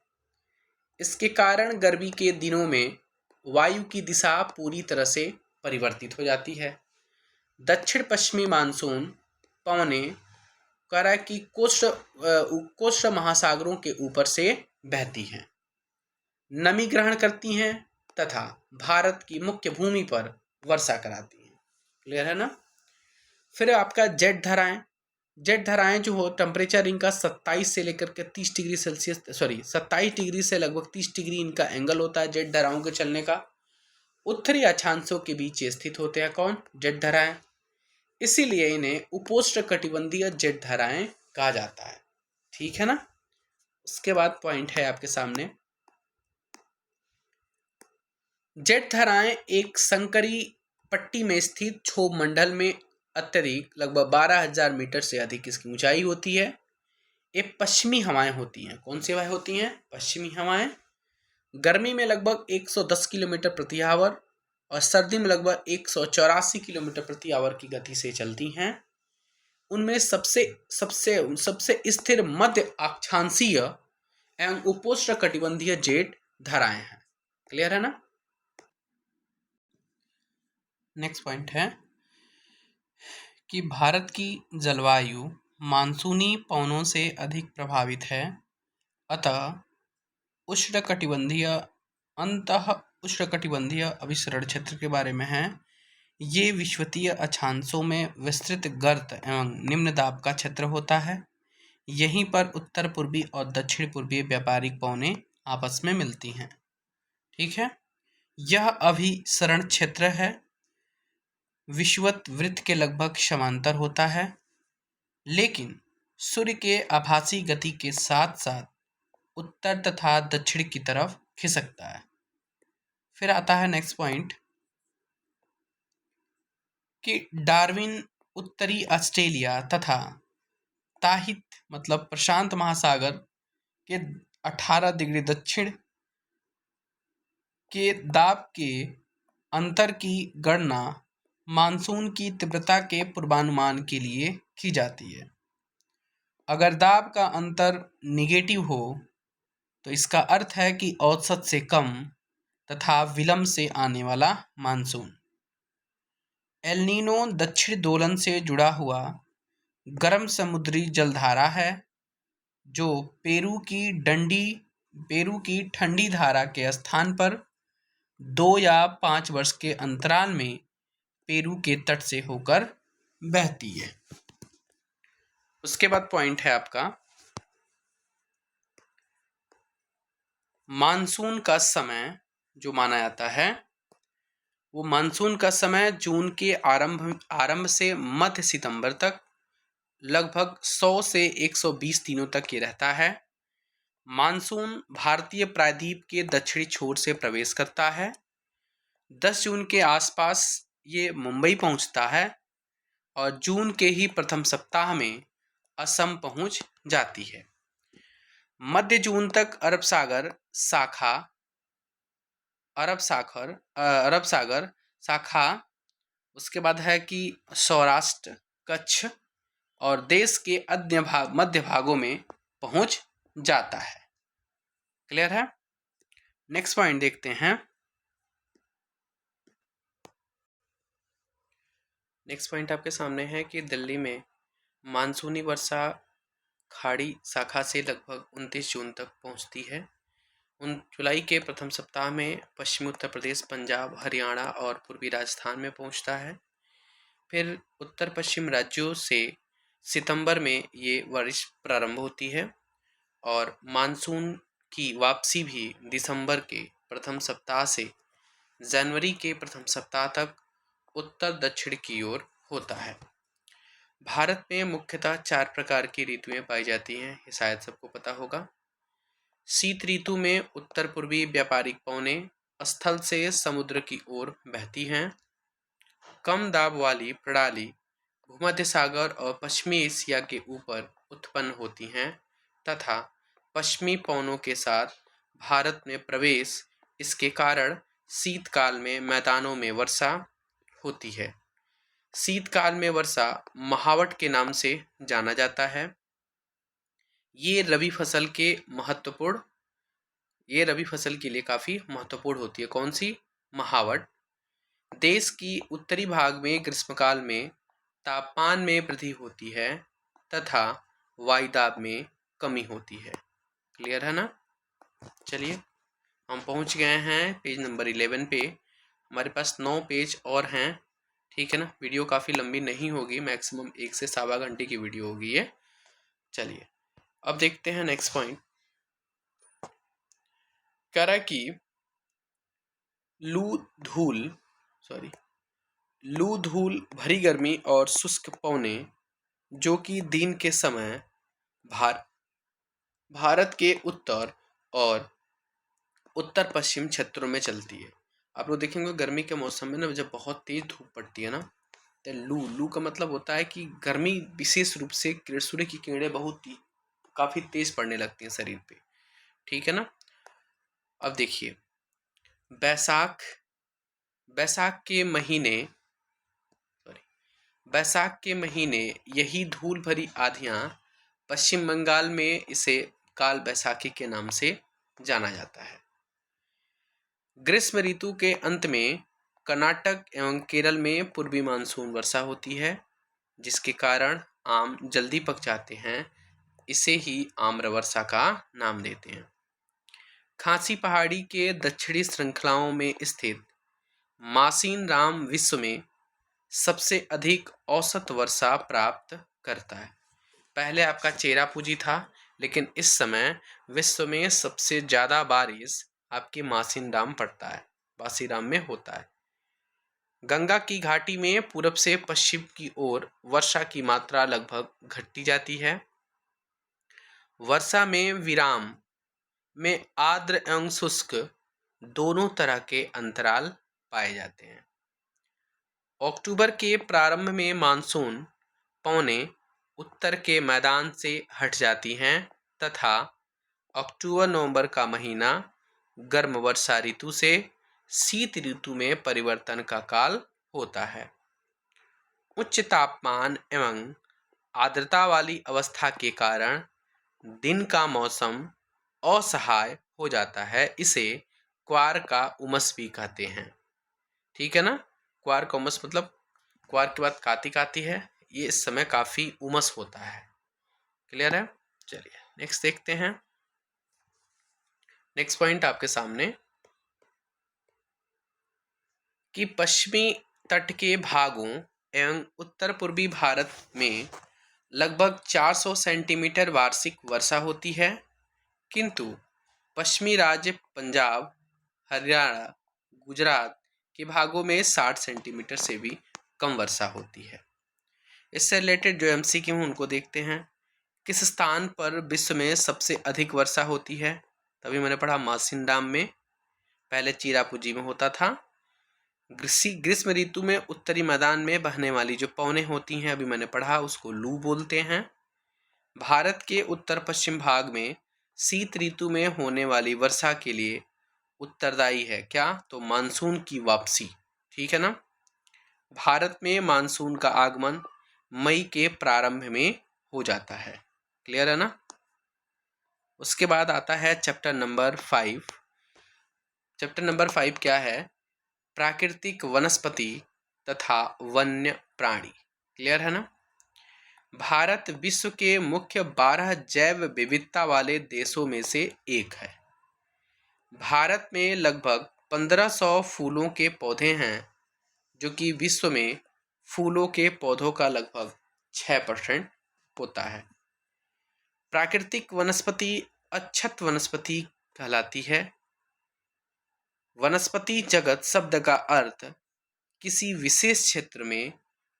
[SPEAKER 1] इसके कारण गर्मी के दिनों में वायु की दिशा पूरी तरह से परिवर्तित हो जाती है। दक्षिण पश्चिमी मानसून पवनें करा की कोस्ट महासागरों के ऊपर से बहती हैं, नमी ग्रहण करती हैं तथा भारत की मुख्य भूमि पर वर्षा कराती हैं। क्लियर है ना? फिर आपका जेट धाराएं। जेट धाराएं जो हो, टेम्परेचर इनका 27 से लेकर के 30 डिग्री सेल्सियस 27 डिग्री से लगभग 30 डिग्री इनका एंगल होता है जेट धाराओं के चलने का। उत्तरी अक्षांशों के बीच स्थित होते हैं कौन? जेट धाराएं। इसीलिए इन्हें उपोष्ण कटिबंधीय जेट धाराएं कहा जाता है। ठीक है ना? उसके बाद पॉइंट है आपके सामने, जेट धाराएं एक संकरी पट्टी में स्थित क्षोभ मंडल में अत्यधिक लगभग 12,000 मीटर से अधिक इसकी ऊंचाई होती है। ये पश्चिमी हवाएं होती हैं। कौन सी हवाएं होती हैं? पश्चिमी हवाएं। गर्मी में लगभग 110 किलोमीटर प्रति आवर और सर्दी में लगभग 184 किलोमीटर प्रति आवर की गति से चलती हैं। उनमें सबसे सबसे सबसे स्थिर मध्य अक्षांशीय एवं उपोष्ण कटिबंधीय जेट धाराएं हैं। क्लियर है ना? नेक्स्ट पॉइंट है कि भारत की जलवायु मानसूनी पवनों से अधिक प्रभावित है, अतः उष्णकटिबंधीय अंतः उष्णकटिबंधीय अभिसरण क्षेत्र के बारे में है। ये विषुवतीय अक्षांशों में विस्तृत गर्त एवं निम्न दाब का क्षेत्र होता है। यहीं पर उत्तर पूर्वी और दक्षिण पूर्वी व्यापारिक पवनें आपस में मिलती हैं। ठीक है? यह अभिसरण क्षेत्र है, विषुवत वृत्त के लगभग समांतर होता है, लेकिन सूर्य के आभासी गति के साथ साथ उत्तर तथा दक्षिण की तरफ खिसकता है। फिर आता है नेक्स्ट पॉइंट कि डार्विन उत्तरी ऑस्ट्रेलिया तथा ताहित मतलब प्रशांत महासागर के 18 डिग्री दक्षिण के दाब के अंतर की गणना मानसून की तीव्रता के पूर्वानुमान के लिए की जाती है। अगर दाब का अंतर निगेटिव हो तो इसका अर्थ है कि औसत से कम तथा विलंब से आने वाला मानसून। एल नीनो दक्षिण दोलन से जुड़ा हुआ गर्म समुद्री जलधारा है, जो पेरू की ठंडी धारा के स्थान पर 2 या 5 वर्ष के अंतराल में पेरू के तट से होकर बहती है। उसके बाद पॉइंट है आपका मानसून का समय जो माना जाता है, वो मानसून का समय जून के आरंभ से मध्य सितंबर तक लगभग 100 से 120 दिनों तक ये रहता है। मानसून भारतीय प्रायद्वीप के दक्षिणी छोर से प्रवेश करता है। 10 जून के आसपास ये मुंबई पहुंचता है और जून के ही प्रथम सप्ताह में असम पहुंच जाती है। मध्य जून तक अरब सागर शाखा, उसके बाद है कि सौराष्ट्र, कच्छ और देश के मध्य भागों में पहुंच जाता है। क्लियर है? नेक्स्ट पॉइंट देखते हैं। नेक्स्ट पॉइंट आपके सामने है कि दिल्ली में मानसूनी वर्षा खाड़ी शाखा से लगभग 29 जून तक पहुंचती है। जुलाई के प्रथम सप्ताह में पश्चिमी उत्तर प्रदेश, पंजाब, हरियाणा और पूर्वी राजस्थान में पहुंचता है। फिर उत्तर पश्चिम राज्यों से सितंबर में ये बारिश प्रारंभ होती है और मानसून की वापसी भी दिसंबर के प्रथम सप्ताह से जनवरी के प्रथम सप्ताह तक उत्तर दक्षिण की ओर होता है। भारत में मुख्यतः 4 प्रकार की ऋतुएं पाई जाती हैं, ये शायद सबको पता होगा। शीत ऋतु में उत्तर पूर्वी व्यापारिक पवनें स्थल से समुद्र की ओर बहती हैं। कम दाब वाली प्रणाली भूमध्य सागर और पश्चिमी एशिया के ऊपर उत्पन्न होती हैं तथा पश्चिमी पवनों के साथ भारत में प्रवेश, इसके कारण शीतकाल में मैदानों में वर्षा होती है। शीतकाल में वर्षा महावट के नाम से जाना जाता है। ये रबी फसल के महत्वपूर्ण ये रबी फसल के लिए काफ़ी महत्वपूर्ण होती है। कौन सी? महावट। देश की उत्तरी भाग में ग्रीष्मकाल में तापमान में वृद्धि होती है तथा वायुदाब में कमी होती है। क्लियर है ना? चलिए, हम पहुंच गए हैं पेज नंबर 11 पे। हमारे पास 9 पेज और हैं, ठीक है ना? वीडियो काफ़ी लंबी नहीं होगी, मैक्सिमम 1 से सवा घंटे की वीडियो होगी ये। चलिए, अब देखते हैं नेक्स्ट पॉइंट। कह रहा है कि लू धूल भरी गर्मी और शुष्क पवनें जो कि दिन के समय भारत के उत्तर और उत्तर पश्चिम क्षेत्रों में चलती है। आप लोग देखेंगे गर्मी के मौसम में ना, जब बहुत तेज धूप पड़ती है ना, तो लू का मतलब होता है कि गर्मी विशेष रूप से सूर्य की किरणें काफी तेज पड़ने लगती हैं शरीर पे, ठीक है ना? अब देखिए, बैसाख बैसाख के महीने बैसाख के महीने यही धूल भरी आंधियां, पश्चिम बंगाल में इसे काल बैसाखी के नाम से जाना जाता है। ग्रीष्म ऋतु के अंत में कर्नाटक एवं केरल में पूर्वी मानसून वर्षा होती है, जिसके कारण आम जल्दी पक जाते हैं। इसे ही आम्र वर्षा का नाम देते हैं। खासी पहाड़ी के दक्षिणी श्रृंखलाओं में स्थित मासीन राम विश्व में सबसे अधिक औसत वर्षा प्राप्त करता है। पहले आपका चेरापूंजी था, लेकिन इस समय विश्व में सबसे ज्यादा बारिश आपके मासीराम में होता है। गंगा की घाटी में पूरब से पश्चिम की ओर वर्षा की मात्रा लगभग घटती जाती है। वर्षा में विराम में आर्द्र एवं शुष्क दोनों तरह के अंतराल पाए जाते हैं। अक्टूबर के प्रारंभ में मानसून पवनें उत्तर के मैदान से हट जाती हैं तथा अक्टूबर नवंबर का महीना गर्म वर्षा ऋतु से शीत ऋतु में परिवर्तन का काल होता है। उच्च तापमान एवं आर्द्रता वाली अवस्था के कारण दिन का मौसम असहाय हो जाता है। इसे क्वार का उमस भी कहते हैं, ठीक है ना? क्वार का उमस मतलब क्वार के बाद कार्तिक आती है, ये इस समय काफी उमस होता है। क्लियर है? चलिए नेक्स्ट देखते हैं। नेक्स्ट पॉइंट आपके सामने कि पश्चिमी तट के भागों एवं उत्तर पूर्वी भारत में लगभग 400 सेंटीमीटर वार्षिक वर्षा होती है, किंतु पश्चिमी राज्य पंजाब, हरियाणा, गुजरात के भागों में 60 सेंटीमीटर से भी कम वर्षा होती है। इससे रिलेटेड जो एमसीक्यू हैं उनको देखते हैं। किस स्थान पर विश्व में सबसे अधिक वर्षा होती है? तभी मैंने पढ़ा मासिनराम में, पहले चिरापुंजी में होता था। ग्रीष्म ऋतु में उत्तरी मैदान में बहने वाली जो पवनें होती हैं, अभी मैंने पढ़ा, उसको लू बोलते हैं। भारत के उत्तर पश्चिम भाग में शीत ऋतु में होने वाली वर्षा के लिए उत्तरदायी है क्या? तो मानसून की वापसी, ठीक है ना? भारत में मानसून का आगमन मई के प्रारंभ में हो जाता है। क्लियर है ना? उसके बाद आता है चैप्टर नंबर 5। चैप्टर नंबर 5 क्या है? प्राकृतिक वनस्पति तथा वन्य प्राणी। क्लियर है ना? भारत विश्व के मुख्य 12 जैव विविधता वाले देशों में से एक है। भारत में लगभग 1500 फूलों के पौधे हैं, जो कि विश्व में फूलों के पौधों का लगभग 6% होता है। प्राकृतिक वनस्पति अक्षत वनस्पति कहलाती है। वनस्पति जगत शब्द का अर्थ किसी विशेष क्षेत्र में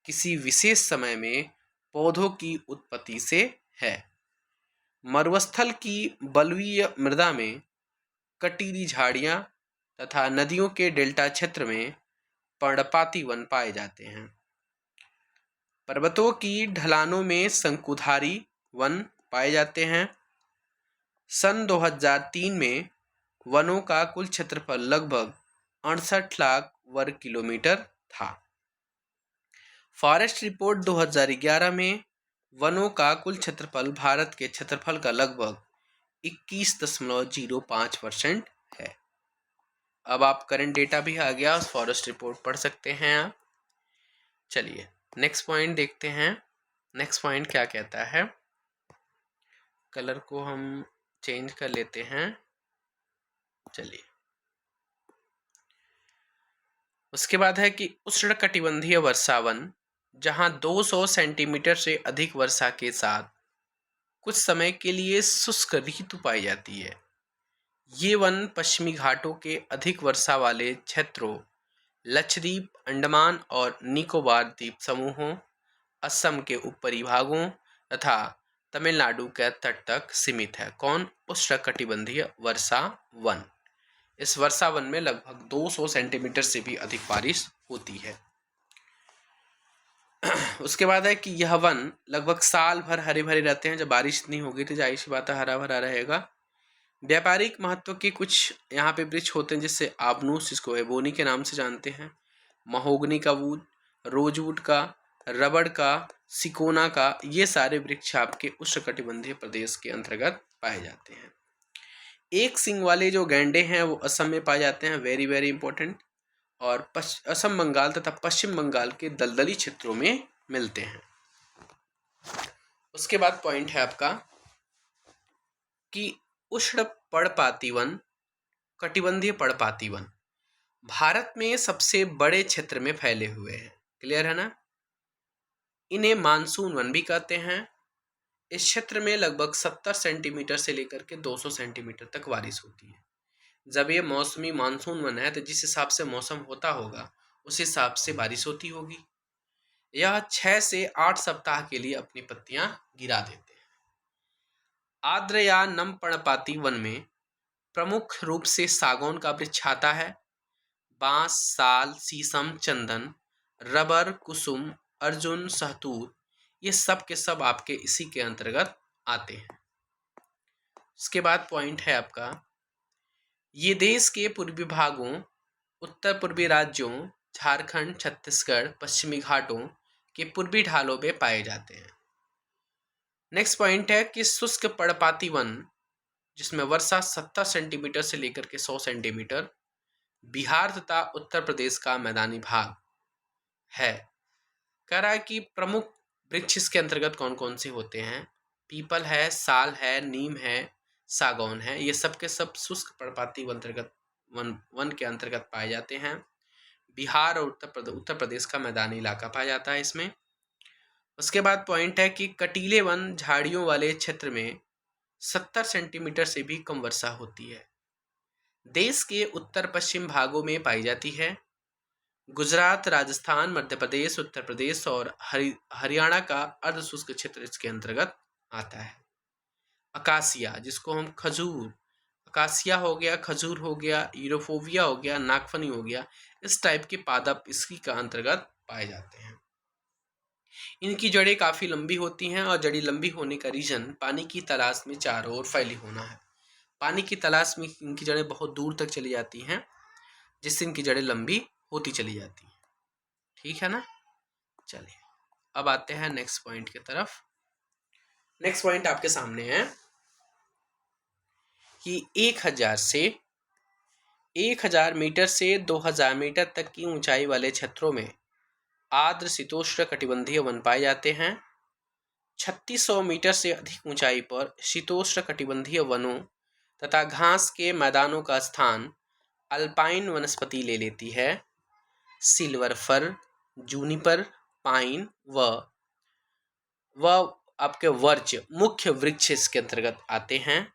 [SPEAKER 1] किसी विशेष समय में पौधों की उत्पत्ति से है। मरुस्थल की बलुई मृदा में कटीली झाड़ियां तथा नदियों के डेल्टा क्षेत्र में पर्णपाती वन पाए जाते हैं। पर्वतों की ढलानों में शंकुधारी वन पाए जाते हैं। सन 2003 में वनों का कुल क्षेत्रफल लगभग 68 लाख वर्ग किलोमीटर था। फॉरेस्ट रिपोर्ट 2011 में वनों का कुल क्षेत्रफल भारत के क्षेत्रफल का लगभग 21.05% है। अब आप करंट डेटा भी आ गया, फॉरेस्ट रिपोर्ट पढ़ सकते हैं आप। चलिए नेक्स्ट पॉइंट देखते हैं। नेक्स्ट पॉइंट क्या कहता है, कलर को हम चेंज कर लेते हैं। चलिए, उसके बाद है कि उष्णकटिबंधीय वर्षावन, जहां 200 सेंटीमीटर से अधिक वर्षा के साथ कुछ समय के लिए शुष्क ऋतु पाई जाती है। ये वन पश्चिमी घाटों के अधिक वर्षा वाले क्षेत्रों, लक्षद्वीप, अंडमान और निकोबार द्वीप समूहों, असम के ऊपरी भागों तथा तमिलनाडु के तट तक सीमित है। कौन? उष्णकटिबंधीय वर्षा वन। इस वर्षा वन में लगभग 200 सेंटीमीटर से भी अधिक बारिश होती है। उसके बाद है कि यह वन लगभग साल भर हरे भरे रहते हैं। जब बारिश इतनी होगी तो जाहिर सी बात है हरा भरा रहेगा। व्यापारिक महत्व के कुछ यहाँ पे वृक्ष होते हैं, जिससे आबनूस, जिसको एबोनी के नाम से जानते हैं, महोगनी का वुड, रोजवुड का, रबड़ का, सिकोना का, ये सारे वृक्ष आपके उष्णकटिबंधीय प्रदेश के अंतर्गत पाए जाते हैं। एक सींग वाले जो गैंडे हैं वो असम में पाए जाते हैं, वेरी वेरी इंपॉर्टेंट, और असम, बंगाल तथा पश्चिम बंगाल के दलदली क्षेत्रों में मिलते हैं। उसके बाद पॉइंट है आपका कि उष्ण पर्णपाती वन, कटिबंधीय पर्णपाती वन भारत में सबसे बड़े क्षेत्र में फैले हुए हैं। क्लियर है ना? इन्हें मानसून वन भी कहते हैं। इस क्षेत्र में लगभग 70 सेंटीमीटर से लेकर के 200 सेंटीमीटर तक बारिश होती है। जब ये मौसमी मानसून वन है तो जिस हिसाब से मौसम होता होगा उस हिसाब से बारिश होती होगी। यह 6 से 8 सप्ताह के लिए अपनी पत्तियां गिरा देते हैं। आर्द्र या नम पर्णपाती वन में प्रमुख रूप से सागौन का वृक्ष आता है। बांस, साल, शीशम, चंदन, रबर, कुसुम, अर्जुन, सहतूत, ये सब के सब आपके इसी के अंतर्गत आते हैं। उसके बाद पॉइंट है आपका, ये देश के पूर्वी भागों, उत्तर पूर्वी राज्यों, झारखंड, छत्तीसगढ़, पश्चिमी घाटों के पूर्वी ढालों में पाए जाते हैं। नेक्स्ट पॉइंट है कि शुष्क पर्णपाती वन, जिसमें वर्षा 70 सेंटीमीटर से लेकर के 100 सेंटीमीटर, बिहार तथा उत्तर प्रदेश का मैदानी भाग है। कह रहा है कि प्रमुख वृक्ष इसके अंतर्गत कौन कौन से होते हैं। पीपल है, साल है, नीम है, सागौन है, ये सब के सब शुष्क पर्णपाती वन के अंतर्गत पाए जाते हैं। बिहार और उत्तर प्रदेश का मैदानी इलाका पाया जाता है इसमें। उसके बाद पॉइंट है कि कटीले वन झाड़ियों वाले क्षेत्र में 70 सेंटीमीटर से भी कम वर्षा होती है। देश के उत्तर पश्चिम भागों में पाई जाती है। गुजरात, राजस्थान, मध्य प्रदेश, उत्तर प्रदेश और हरियाणा का अर्धशुष्क क्षेत्र इसके अंतर्गत आता है। अकासिया, जिसको हम खजूर, अकासिया हो गया, खजूर हो गया, यूरोफोबिया हो गया, नागफनी हो गया, इस टाइप के पादप इसकी का अंतर्गत पाए जाते हैं। इनकी जड़ें काफ़ी लंबी होती हैं और जड़ी लंबी होने का रीजन पानी की तलाश में चारों ओर फैली होना है। पानी की तलाश में इनकी जड़ें बहुत दूर तक चली जाती हैं, जिससे इनकी जड़ें लंबी होती चली जाती हैं। ठीक है ना? चलिए अब आते हैं नेक्स्ट पॉइंट की तरफ। नेक्स्ट पॉइंट आपके सामने है कि 1000 मीटर से 2000 मीटर तक की ऊंचाई वाले क्षेत्रों में आर्द्र शीतोष्ण कटिबंधीय वन पाए जाते हैं। 3600 मीटर से अधिक ऊंचाई पर शीतोष्ण कटिबंधीय वनों तथा घास के मैदानों का स्थान अल्पाइन वनस्पति ले लेती है। सिल्वर फर, जूनिपर, पाइन व आपके वर्च मुख्य वृक्ष इसके अंतर्गत आते हैं।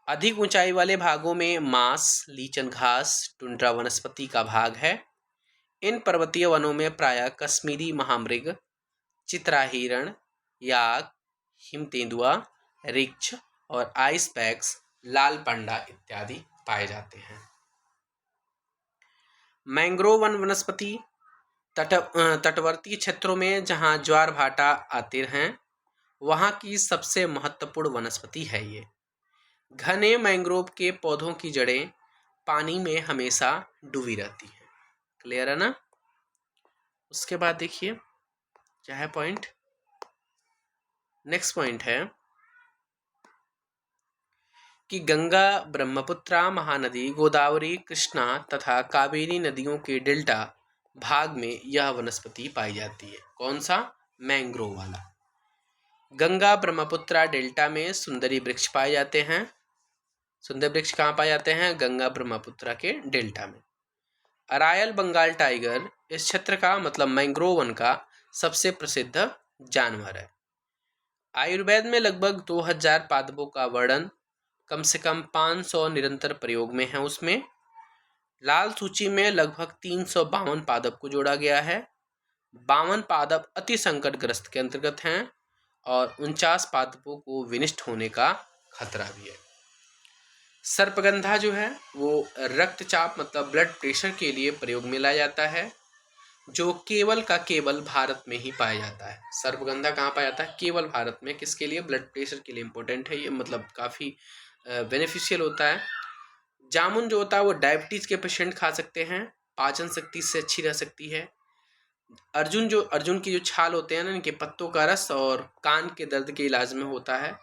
[SPEAKER 1] अधिक ऊंचाई वाले भागों में मांस, लीचन घास, टुंड्रा वनस्पति का भाग है। इन पर्वतीय वनों में प्रायः कश्मीरी महामृग, चित्रा हिरण, याक, हिम तेंदुआ, रिक्ष और आइस पैक्स, लाल पंडा इत्यादि पाए जाते हैं। मैंग्रोव वन वनस्पति तटवर्ती क्षेत्रों में जहां ज्वार भाटा आते हैं वहां की सबसे महत्वपूर्ण वनस्पति है ये। घने मैंग्रोव के पौधों की जड़ें पानी में हमेशा डूबी रहती हैं। क्लियर है ना? उसके बाद देखिए क्या है पॉइंट। नेक्स्ट पॉइंट है कि गंगा, ब्रह्मपुत्रा, महानदी, गोदावरी, कृष्णा तथा कावेरी नदियों के डेल्टा भाग में यह वनस्पति पाई जाती है। कौन सा? मैंग्रोव वाला। गंगा ब्रह्मपुत्रा डेल्टा में सुंदरी वृक्ष पाए जाते हैं। सुंदर वृक्ष कहाँ पाए जाते हैं? गंगा ब्रह्मपुत्रा के डेल्टा में। अरायल बंगाल टाइगर इस क्षेत्र का मतलब मैंग्रोव वन का सबसे प्रसिद्ध जानवर है। आयुर्वेद में लगभग 2000 पादपों का वर्णन, कम से कम 500 निरंतर प्रयोग में है। उसमें लाल सूची में लगभग 352 पादप को जोड़ा गया है। 52 पादप अति संकटग्रस्त के अंतर्गत हैं और 49 पादपों को विनिष्ट होने का खतरा भी है। सर्पगंधा जो है वो रक्तचाप मतलब ब्लड प्रेशर के लिए प्रयोग में लाया जाता है, जो केवल का केवल भारत में ही पाया जाता है। सर्पगंधा कहाँ पाया जाता है? केवल भारत में। किसके लिए? ब्लड प्रेशर के लिए इम्पोर्टेंट है ये, मतलब काफ़ी बेनिफिशियल होता है। जामुन जो होता है वो डायबिटीज़ के पेशेंट खा सकते हैं, पाचन शक्ति से अच्छी रह सकती है। अर्जुन की जो छाल होते हैं ना, इनके पत्तों का रस और कान के दर्द के इलाज में होता है।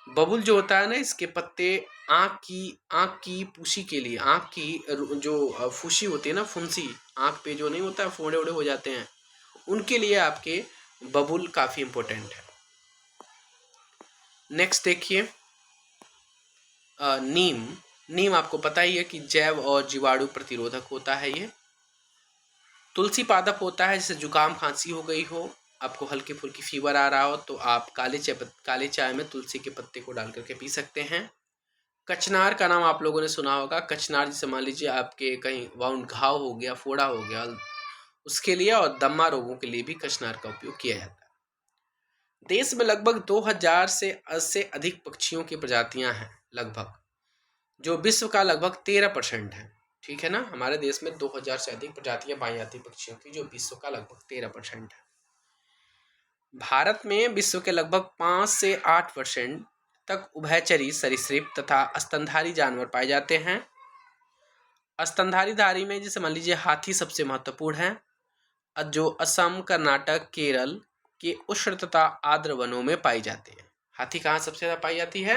[SPEAKER 1] बबुल जो होता है ना, इसके पत्ते आँख की पूसी के लिए, आँख की जो फूसी होती है ना, फुंसी आँख पे जो नहीं होता है, फोड़े वोड़े हो जाते हैं, उनके लिए आपके बबुल काफ़ी इम्पोर्टेंट है। नेक्स्ट देखिए नीम आपको पता ही है कि जैव और जीवाणु प्रतिरोधक होता है ये। तुलसी पादप होता है, जैसे जुकाम खांसी हो गई हो, आपको हल्की फुल्की फीवर आ रहा हो, तो आप काले चाय में तुलसी के पत्ते को डाल करके पी सकते हैं। कचनार का नाम आप लोगों ने सुना होगा। कचनार जैसे मान लीजिए आपके कहीं वाउंड घाव हो गया, फोड़ा हो गया, उसके लिए और दम्मा रोगों के लिए भी कचनार का उपयोग किया जाता है। देश में लगभग 2000 से अधिक पक्षियों की प्रजातियां हैं लगभग, जो विश्व का लगभग 13% है। ठीक है ना? हमारे देश में 2000 से अधिक प्रजातियां पाई जाती पक्षियों की, जो विश्व का लगभग 13% है। भारत में विश्व के लगभग 5 से 8% तक उभयचरी सरीसृप तथा स्तनधारी जानवर पाए जाते हैं। स्तनधारी में जैसे मान लीजिए हाथी सबसे महत्वपूर्ण है, जो असम, कर्नाटक, केरल के उष्ण तथा आर्द्र वनों में पाई जाते हैं। हाथी कहाँ सबसे ज्यादा पाई जाती है?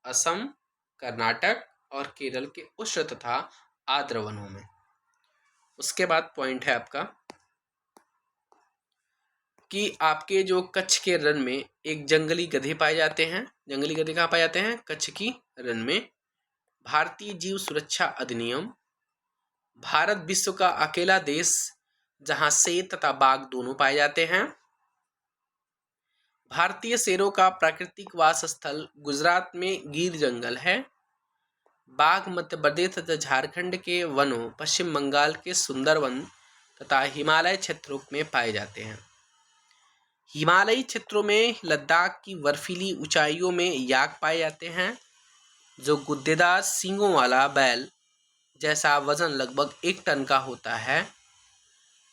[SPEAKER 1] असम, कर्नाटक और केरल के उष्ण तथा आर्द्र वनों में। उसके बाद पॉइंट है आपका कि आपके जो कच्छ के रण में एक जंगली गधे पाए जाते हैं। जंगली गधे कहाँ पाए जाते हैं? कच्छ की रण में। भारतीय जीव सुरक्षा अधिनियम। भारत विश्व का अकेला देश जहां शेर तथा बाघ दोनों पाए जाते हैं। भारतीय शेरों का प्राकृतिक वास स्थल गुजरात में गिर जंगल है। बाघ मध्य प्रदेश तथा झारखंड के वनों, पश्चिम बंगाल के सुंदरवन तथा हिमालय क्षेत्रों में पाए जाते हैं। हिमालयी क्षेत्रों में लद्दाख की बर्फीली ऊंचाइयों में याक पाए जाते हैं, जो गुद्देदार सींगों वाला बैल जैसा वजन लगभग 1 टन का होता है।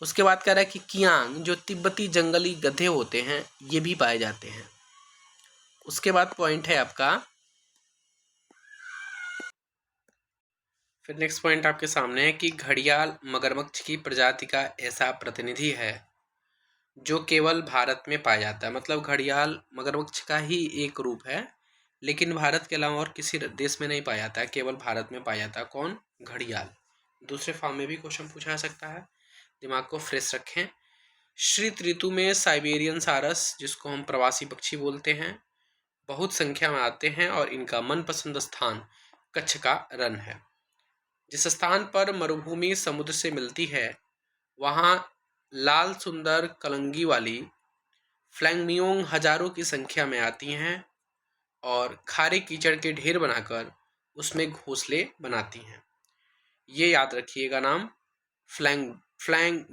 [SPEAKER 1] उसके बाद कह रहा है कि कियांग जो तिब्बती जंगली गधे होते हैं ये भी पाए जाते हैं। उसके बाद पॉइंट है आपका, फिर नेक्स्ट पॉइंट आपके सामने है कि घड़ियाल मगरमच्छ की प्रजाति का ऐसा प्रतिनिधि है जो केवल भारत में पाया जाता है। मतलब घड़ियाल मगरमच्छ का ही एक रूप है, लेकिन भारत के अलावा और किसी देश में नहीं पाया जाता है, केवल भारत में पाया जाता है। कौन? घड़ियाल। दूसरे फॉर्म में भी क्वेश्चन पूछा जा सकता है, दिमाग को फ्रेश रखें। शीत ऋतु में साइबेरियन सारस, जिसको हम प्रवासी पक्षी बोलते हैं, बहुत संख्या में आते हैं और इनका मनपसंद स्थान कच्छ का रण है। जिस स्थान पर मरुभूमि समुद्र से मिलती है वहाँ लाल सुंदर कलंगी वाली फ्लैंगमियोंग हजारों की संख्या में आती हैं और खारे कीचड़ के ढेर बनाकर उसमें घोंसले बनाती हैं। ये याद रखिएगा नाम, फ्लैंग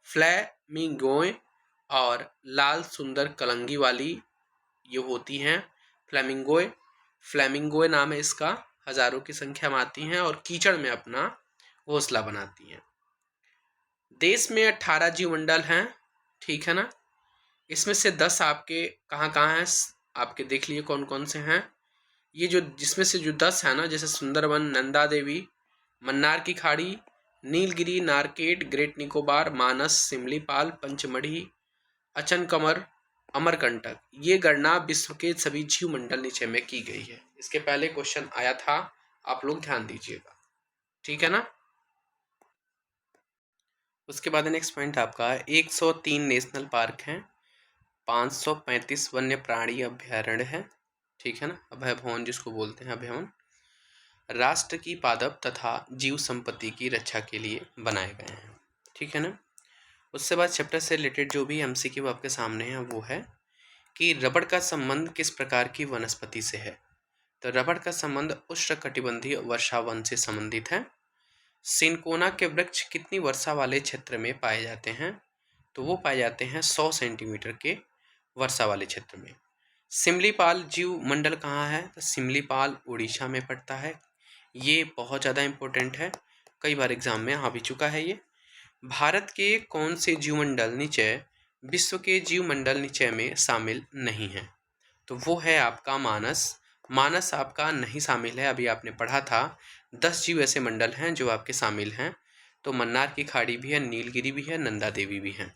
[SPEAKER 1] फ्लैमिंगोए और लाल सुंदर कलंगी वाली ये होती हैं फ्लैमिंगोए। फ्लैमिंगोए नाम है इसका, हजारों की संख्या में आती हैं और कीचड़ में अपना घोंसला बनाती हैं। देश में 18 जीवमंडल हैं, ठीक है ना। इसमें से 10 आपके कहाँ कहाँ हैं, आपके देख लिए कौन कौन से हैं। ये जो जिसमें से जो 10 है ना, जैसे सुंदरवन, नंदा देवी, मन्नार की खाड़ी, नीलगिरी, नारकेट, ग्रेट निकोबार, मानस, सिमलीपाल, पंचमढ़ी, अचनकमर, अमरकंटक, ये गणना विश्व के सभी जीव मंडल नीचे में की गई है। इसके पहले क्वेश्चन आया था, आप लोग ध्यान दीजिएगा, ठीक है ना। उसके बाद नेक्स्ट पॉइंट आपका 103 नेशनल पार्क हैं, 535 वन्य प्राणी अभ्यारण्य है, ठीक है ना। अभय भवन जिसको बोलते हैं, अभयवन राष्ट्र की पादप तथा जीव संपत्ति की रक्षा के लिए बनाए गए हैं, ठीक है ना। उसके बाद चैप्टर से रिलेटेड जो भी एमसीक्यू आपके सामने है वो है कि रबड़ का संबंध किस प्रकार की वनस्पति से है। तो रबड़ का संबंध उष्णकटिबंधीय वर्षावन से संबंधित है। सिनकोना के वृक्ष कितनी वर्षा वाले क्षेत्र में पाए जाते हैं, तो वो पाए जाते हैं 100 सेंटीमीटर के वर्षा वाले क्षेत्र में। सिमलीपाल जीव मंडल कहाँ है, तो सिमलीपाल उड़ीसा में पड़ता है। ये बहुत ज़्यादा इम्पोर्टेंट है, कई बार एग्जाम में आ भी चुका है ये। भारत के कौन से जीवमंडल निचय विश्व के जीवमंडल निचय में शामिल नहीं है, तो वो है आपका मानस। मानस आपका नहीं शामिल है, अभी आपने पढ़ा था 10 जीव ऐसे मंडल हैं जो आपके शामिल हैं। तो मन्नार की खाड़ी भी है, नीलगिरी भी है, नंदा देवी भी है।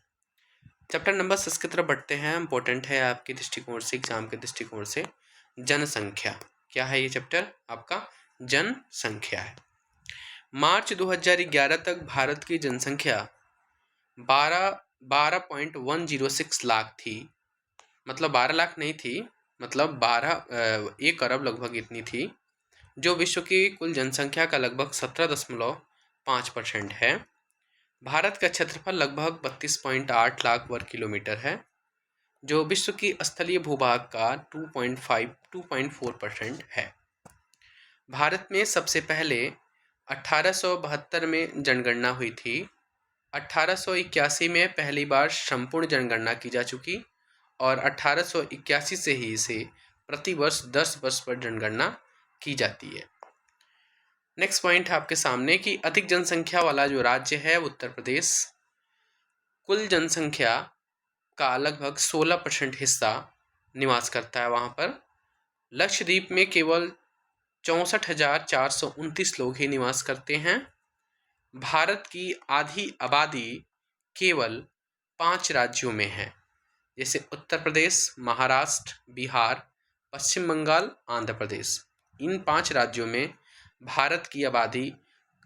[SPEAKER 1] चैप्टर नंबर 6 की तरफ बढ़ते हैं, इंपॉर्टेंट है आपके दृष्टिकोण से, एग्जाम के दृष्टिकोण से। जनसंख्या क्या है, ये चैप्टर आपका जनसंख्या है। मार्च 2011 तक भारत की जनसंख्या 12.106 लाख थी, मतलब 12 लाख नहीं थी, मतलब 1 अरब लगभग इतनी थी, जो विश्व की कुल जनसंख्या का लगभग 17.5% है। भारत का क्षेत्रफल लगभग 32.8 लाख वर्ग किलोमीटर है, जो विश्व की स्थलीय भूभाग का 2.4% है। भारत में सबसे पहले 1872 में जनगणना हुई थी। 1881 में पहली बार संपूर्ण जनगणना की जा चुकी और 1881 से ही इसे प्रतिवर्ष 10 वर्ष पर जनगणना की जाती है। नेक्स्ट पॉइंट है आपके सामने कि अधिक जनसंख्या वाला जो राज्य है उत्तर प्रदेश, कुल जनसंख्या का लगभग 16% हिस्सा निवास करता है वहाँ पर। लक्षद्वीप में केवल 64,429 लोग ही निवास करते हैं। भारत की आधी आबादी केवल 5 राज्यों में है, जैसे उत्तर प्रदेश, महाराष्ट्र, बिहार, पश्चिम बंगाल, आंध्र प्रदेश। इन 5 राज्यों में भारत की आबादी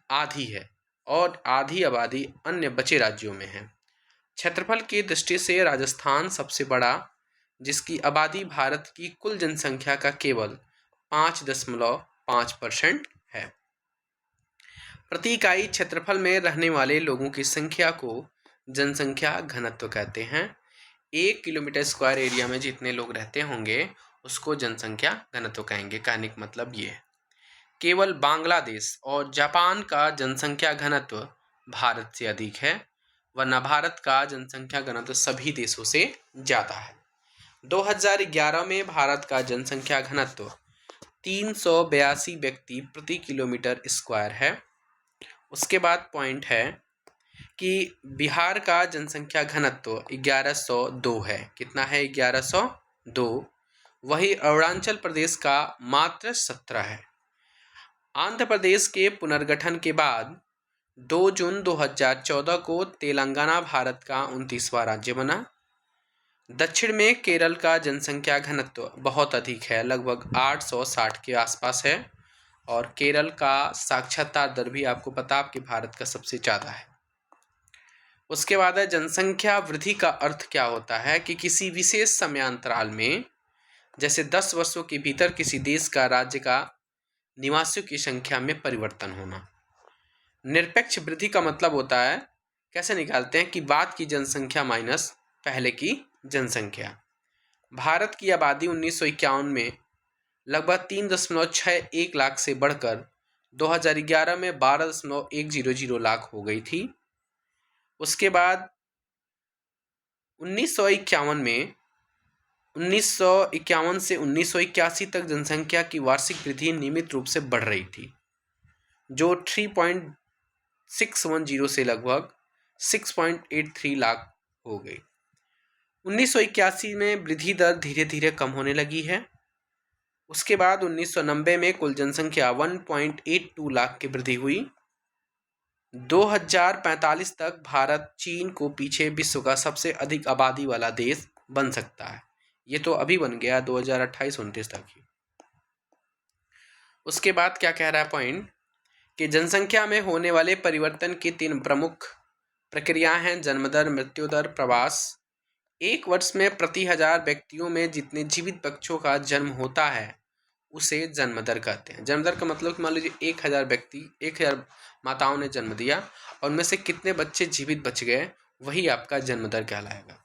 [SPEAKER 1] आधी है और आधी आबादी अन्य बचे राज्यों में है। क्षेत्रफल की दृष्टि से राजस्थान सबसे बड़ा, जिसकी आबादी भारत की कुल जनसंख्या का केवल 5.5% है। प्रति इकाई क्षेत्रफल में रहने वाले लोगों की संख्या को जनसंख्या घनत्व कहते हैं। 1 किलोमीटर स्क्वायर एरिया में जितने लोग रहते होंगे उसको जनसंख्या घनत्व कहेंगे। कहने का मतलब ये है, केवल बांग्लादेश और जापान का जनसंख्या घनत्व भारत से अधिक है, वरना भारत का जनसंख्या घनत्व सभी देशों से ज़्यादा है। 2011 में भारत का जनसंख्या घनत्व 382 व्यक्ति प्रति किलोमीटर स्क्वायर है। उसके बाद पॉइंट है कि बिहार का जनसंख्या घनत्व 1102 है। कितना है? 1102। वही अरुणाचल प्रदेश का मात्र 17 है। आंध्र प्रदेश के पुनर्गठन के बाद 2 जून 2014 को तेलंगाना भारत का 29वां राज्य बना। दक्षिण में केरल का जनसंख्या घनत्व बहुत अधिक है, लगभग 860 के आसपास है और केरल का साक्षरता दर भी आपको पता आपके भारत का सबसे ज़्यादा है। उसके बाद है जनसंख्या वृद्धि का अर्थ क्या होता है कि किसी विशेष समयांतराल में, जैसे 10 वर्षों के भीतर किसी देश का राज्य का निवासियों की संख्या में परिवर्तन होना। निरपेक्ष वृद्धि का मतलब होता है, कैसे निकालते हैं कि बाद की जनसंख्या माइनस पहले की जनसंख्या। भारत की आबादी 1951 में लगभग 3.61 लाख से बढ़कर 2011 में 12.100 लाख हो गई थी। उसके बाद 1951 में 1951 से 1981 तक जनसंख्या की वार्षिक वृद्धि नियमित रूप से बढ़ रही थी, जो 3.610 से लगभग 6.83 लाख हो गई। 1981 में वृद्धि दर धीरे धीरे कम होने लगी है। उसके बाद 1990 में कुल जनसंख्या 1.82 लाख की वृद्धि हुई। 2045 तक भारत चीन को पीछे विश्व का सबसे अधिक आबादी वाला देश बन सकता है। ये तो अभी बन गया 2028-29 तक ही। उसके बाद क्या कह रहा है पॉइंट कि जनसंख्या में होने वाले परिवर्तन की 3 प्रमुख प्रक्रियाएं हैं: जन्म दर, मृत्यु दर, प्रवास। एक वर्ष में प्रति 1000 व्यक्तियों में जितने जीवित बच्चों का जन्म होता है उसे जन्म दर कहते हैं। जन्म दर का मतलब मान लीजिए 1000 माताओं ने जन्म दिया और उनमें से कितने बच्चे जीवित बच गए, वही आपका जन्म दर कहलाएगा।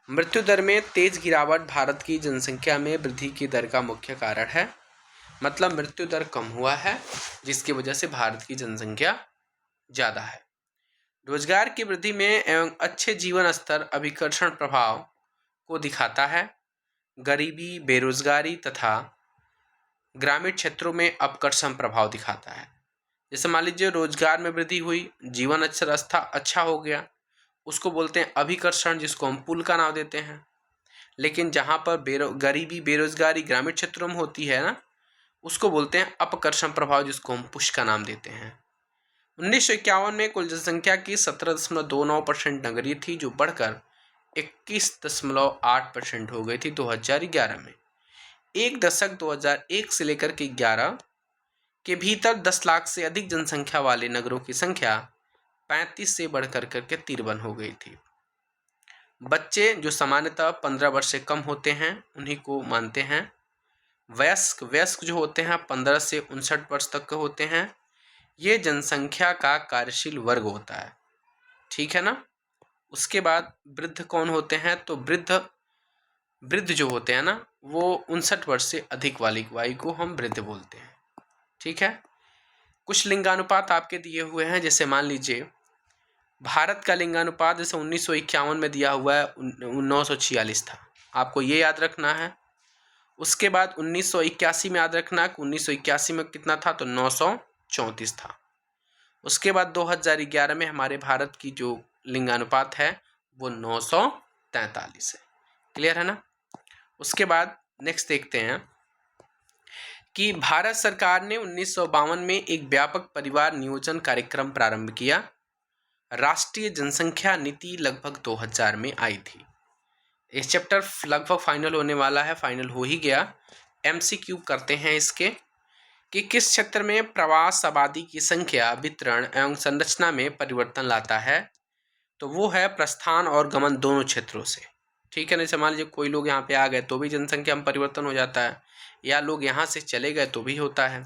[SPEAKER 1] मृत्यु दर में तेज गिरावट भारत की जनसंख्या में वृद्धि की दर का मुख्य कारण है। मतलब मृत्यु दर कम हुआ है, जिसकी वजह से भारत की जनसंख्या ज़्यादा है। रोजगार की वृद्धि में एवं अच्छे जीवन स्तर अभिकर्षण प्रभाव को दिखाता है। गरीबी, बेरोजगारी तथा ग्रामीण क्षेत्रों में अपकर्षण प्रभाव दिखाता है। जैसे मान लीजिए रोजगार में वृद्धि हुई, जीवन स्तर अच्छा हो गया, उसको बोलते हैं अभिकर्षण, जिसको हम पुल का नाम देते हैं। लेकिन जहाँ पर गरीबी, बेरोजगारी ग्रामीण क्षेत्रों में होती है ना, उसको बोलते हैं अपकर्षण प्रभाव, जिसको हम पुश का नाम देते हैं। 1951 में कुल जनसंख्या की 17.29% नगरीय थी, जो बढ़कर 21.8% हो गई थी 2011 में। एक दशक 2001 से लेकर के 11 के भीतर 10 लाख से अधिक जनसंख्या वाले नगरों की संख्या 35 से बढ़कर करके 53 हो गई थी। बच्चे जो सामान्यतः 15 वर्ष से कम होते हैं उन्हीं को मानते हैं। वयस्क जो होते हैं 15 से 59 वर्ष तक के होते हैं। ये जनसंख्या का कार्यशील वर्ग होता है, ठीक है ना। उसके बाद वृद्ध कौन होते हैं, तो वृद्ध जो होते हैं ना, वो 59 वर्ष से अधिक वाली आयु को हम वृद्ध बोलते हैं, ठीक है। कुछ लिंगानुपात आपके दिए हुए हैं, जैसे मान लीजिए भारत का लिंगानुपात जैसे 1951 में दिया हुआ है 946 था, आपको ये याद रखना है। उसके बाद 1981 में याद रखना कि 1981 में कितना था, तो 934 था। उसके बाद 2011 में हमारे भारत की जो लिंगानुपात है वो 943 है। क्लियर है ना। उसके बाद नेक्स्ट देखते हैं कि भारत सरकार ने 1952 में एक व्यापक परिवार नियोजन कार्यक्रम प्रारंभ किया। राष्ट्रीय जनसंख्या नीति लगभग 2000 में आई थी। इस चैप्टर लगभग फाइनल होने वाला है, फाइनल हो ही गया। MCQ करते हैं इसके कि किस क्षेत्र में प्रवास आबादी की संख्या, वितरण एवं संरचना में परिवर्तन लाता है, तो वो है प्रस्थान और गमन दोनों क्षेत्रों से, ठीक है। नहीं मान लीजिए कोई लोग यहाँ पे आ गए तो भी जनसंख्या में परिवर्तन हो जाता है, या लोग यहाँ से चले गए तो भी होता है।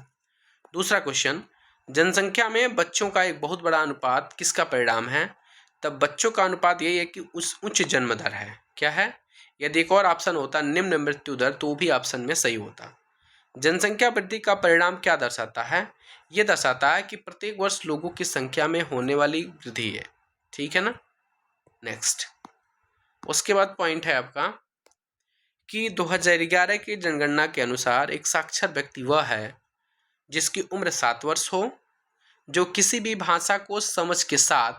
[SPEAKER 1] दूसरा क्वेश्चन, जनसंख्या में बच्चों का एक बहुत बड़ा अनुपात किसका परिणाम है, तब बच्चों का अनुपात यही है कि उस उच्च जन्म दर है। क्या है, यदि एक और ऑप्शन होता निम्न मृत्यु दर, तो भी ऑप्शन में सही होता। जनसंख्या वृद्धि का परिणाम क्या दर्शाता है, ये दर्शाता है कि प्रत्येक वर्ष लोगों की संख्या में होने वाली वृद्धि है, ठीक है ना। नेक्स्ट, उसके बाद पॉइंट है आपका कि 2011 की जनगणना के अनुसार एक साक्षर व्यक्ति वह है जिसकी उम्र 7 वर्ष हो, जो किसी भी भाषा को समझ के साथ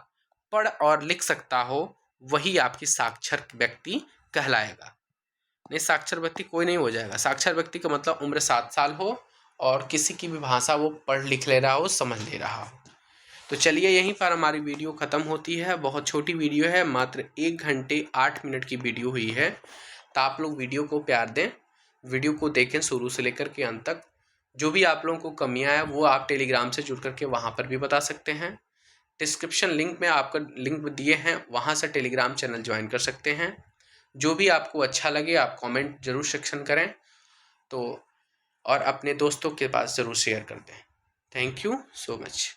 [SPEAKER 1] पढ़ और लिख सकता हो, वही आपकी साक्षर व्यक्ति कहलाएगा। नहीं, साक्षर व्यक्ति कोई नहीं हो जाएगा। साक्षर व्यक्ति का मतलब उम्र 7 साल हो और किसी की भी भाषा वो पढ़ लिख ले रहा हो, समझ ले रहा हो। तो चलिए यहीं पर हमारी वीडियो ख़त्म होती है। बहुत छोटी वीडियो है, मात्र 1 घंटे 8 मिनट की वीडियो हुई है। तो आप लोग वीडियो को प्यार दें, वीडियो को देखें शुरू से लेकर के अंत तक। जो भी आप लोगों को कमियां हैं वो आप टेलीग्राम से जुड़ करके वहाँ पर भी बता सकते हैं। डिस्क्रिप्शन लिंक में आपका लिंक दिए हैं, वहाँ से टेलीग्राम चैनल ज्वाइन कर सकते हैं। जो भी आपको अच्छा लगे आप कमेंट जरूर सेक्शन करें, तो और अपने दोस्तों के पास ज़रूर शेयर कर दें। Thank you so much.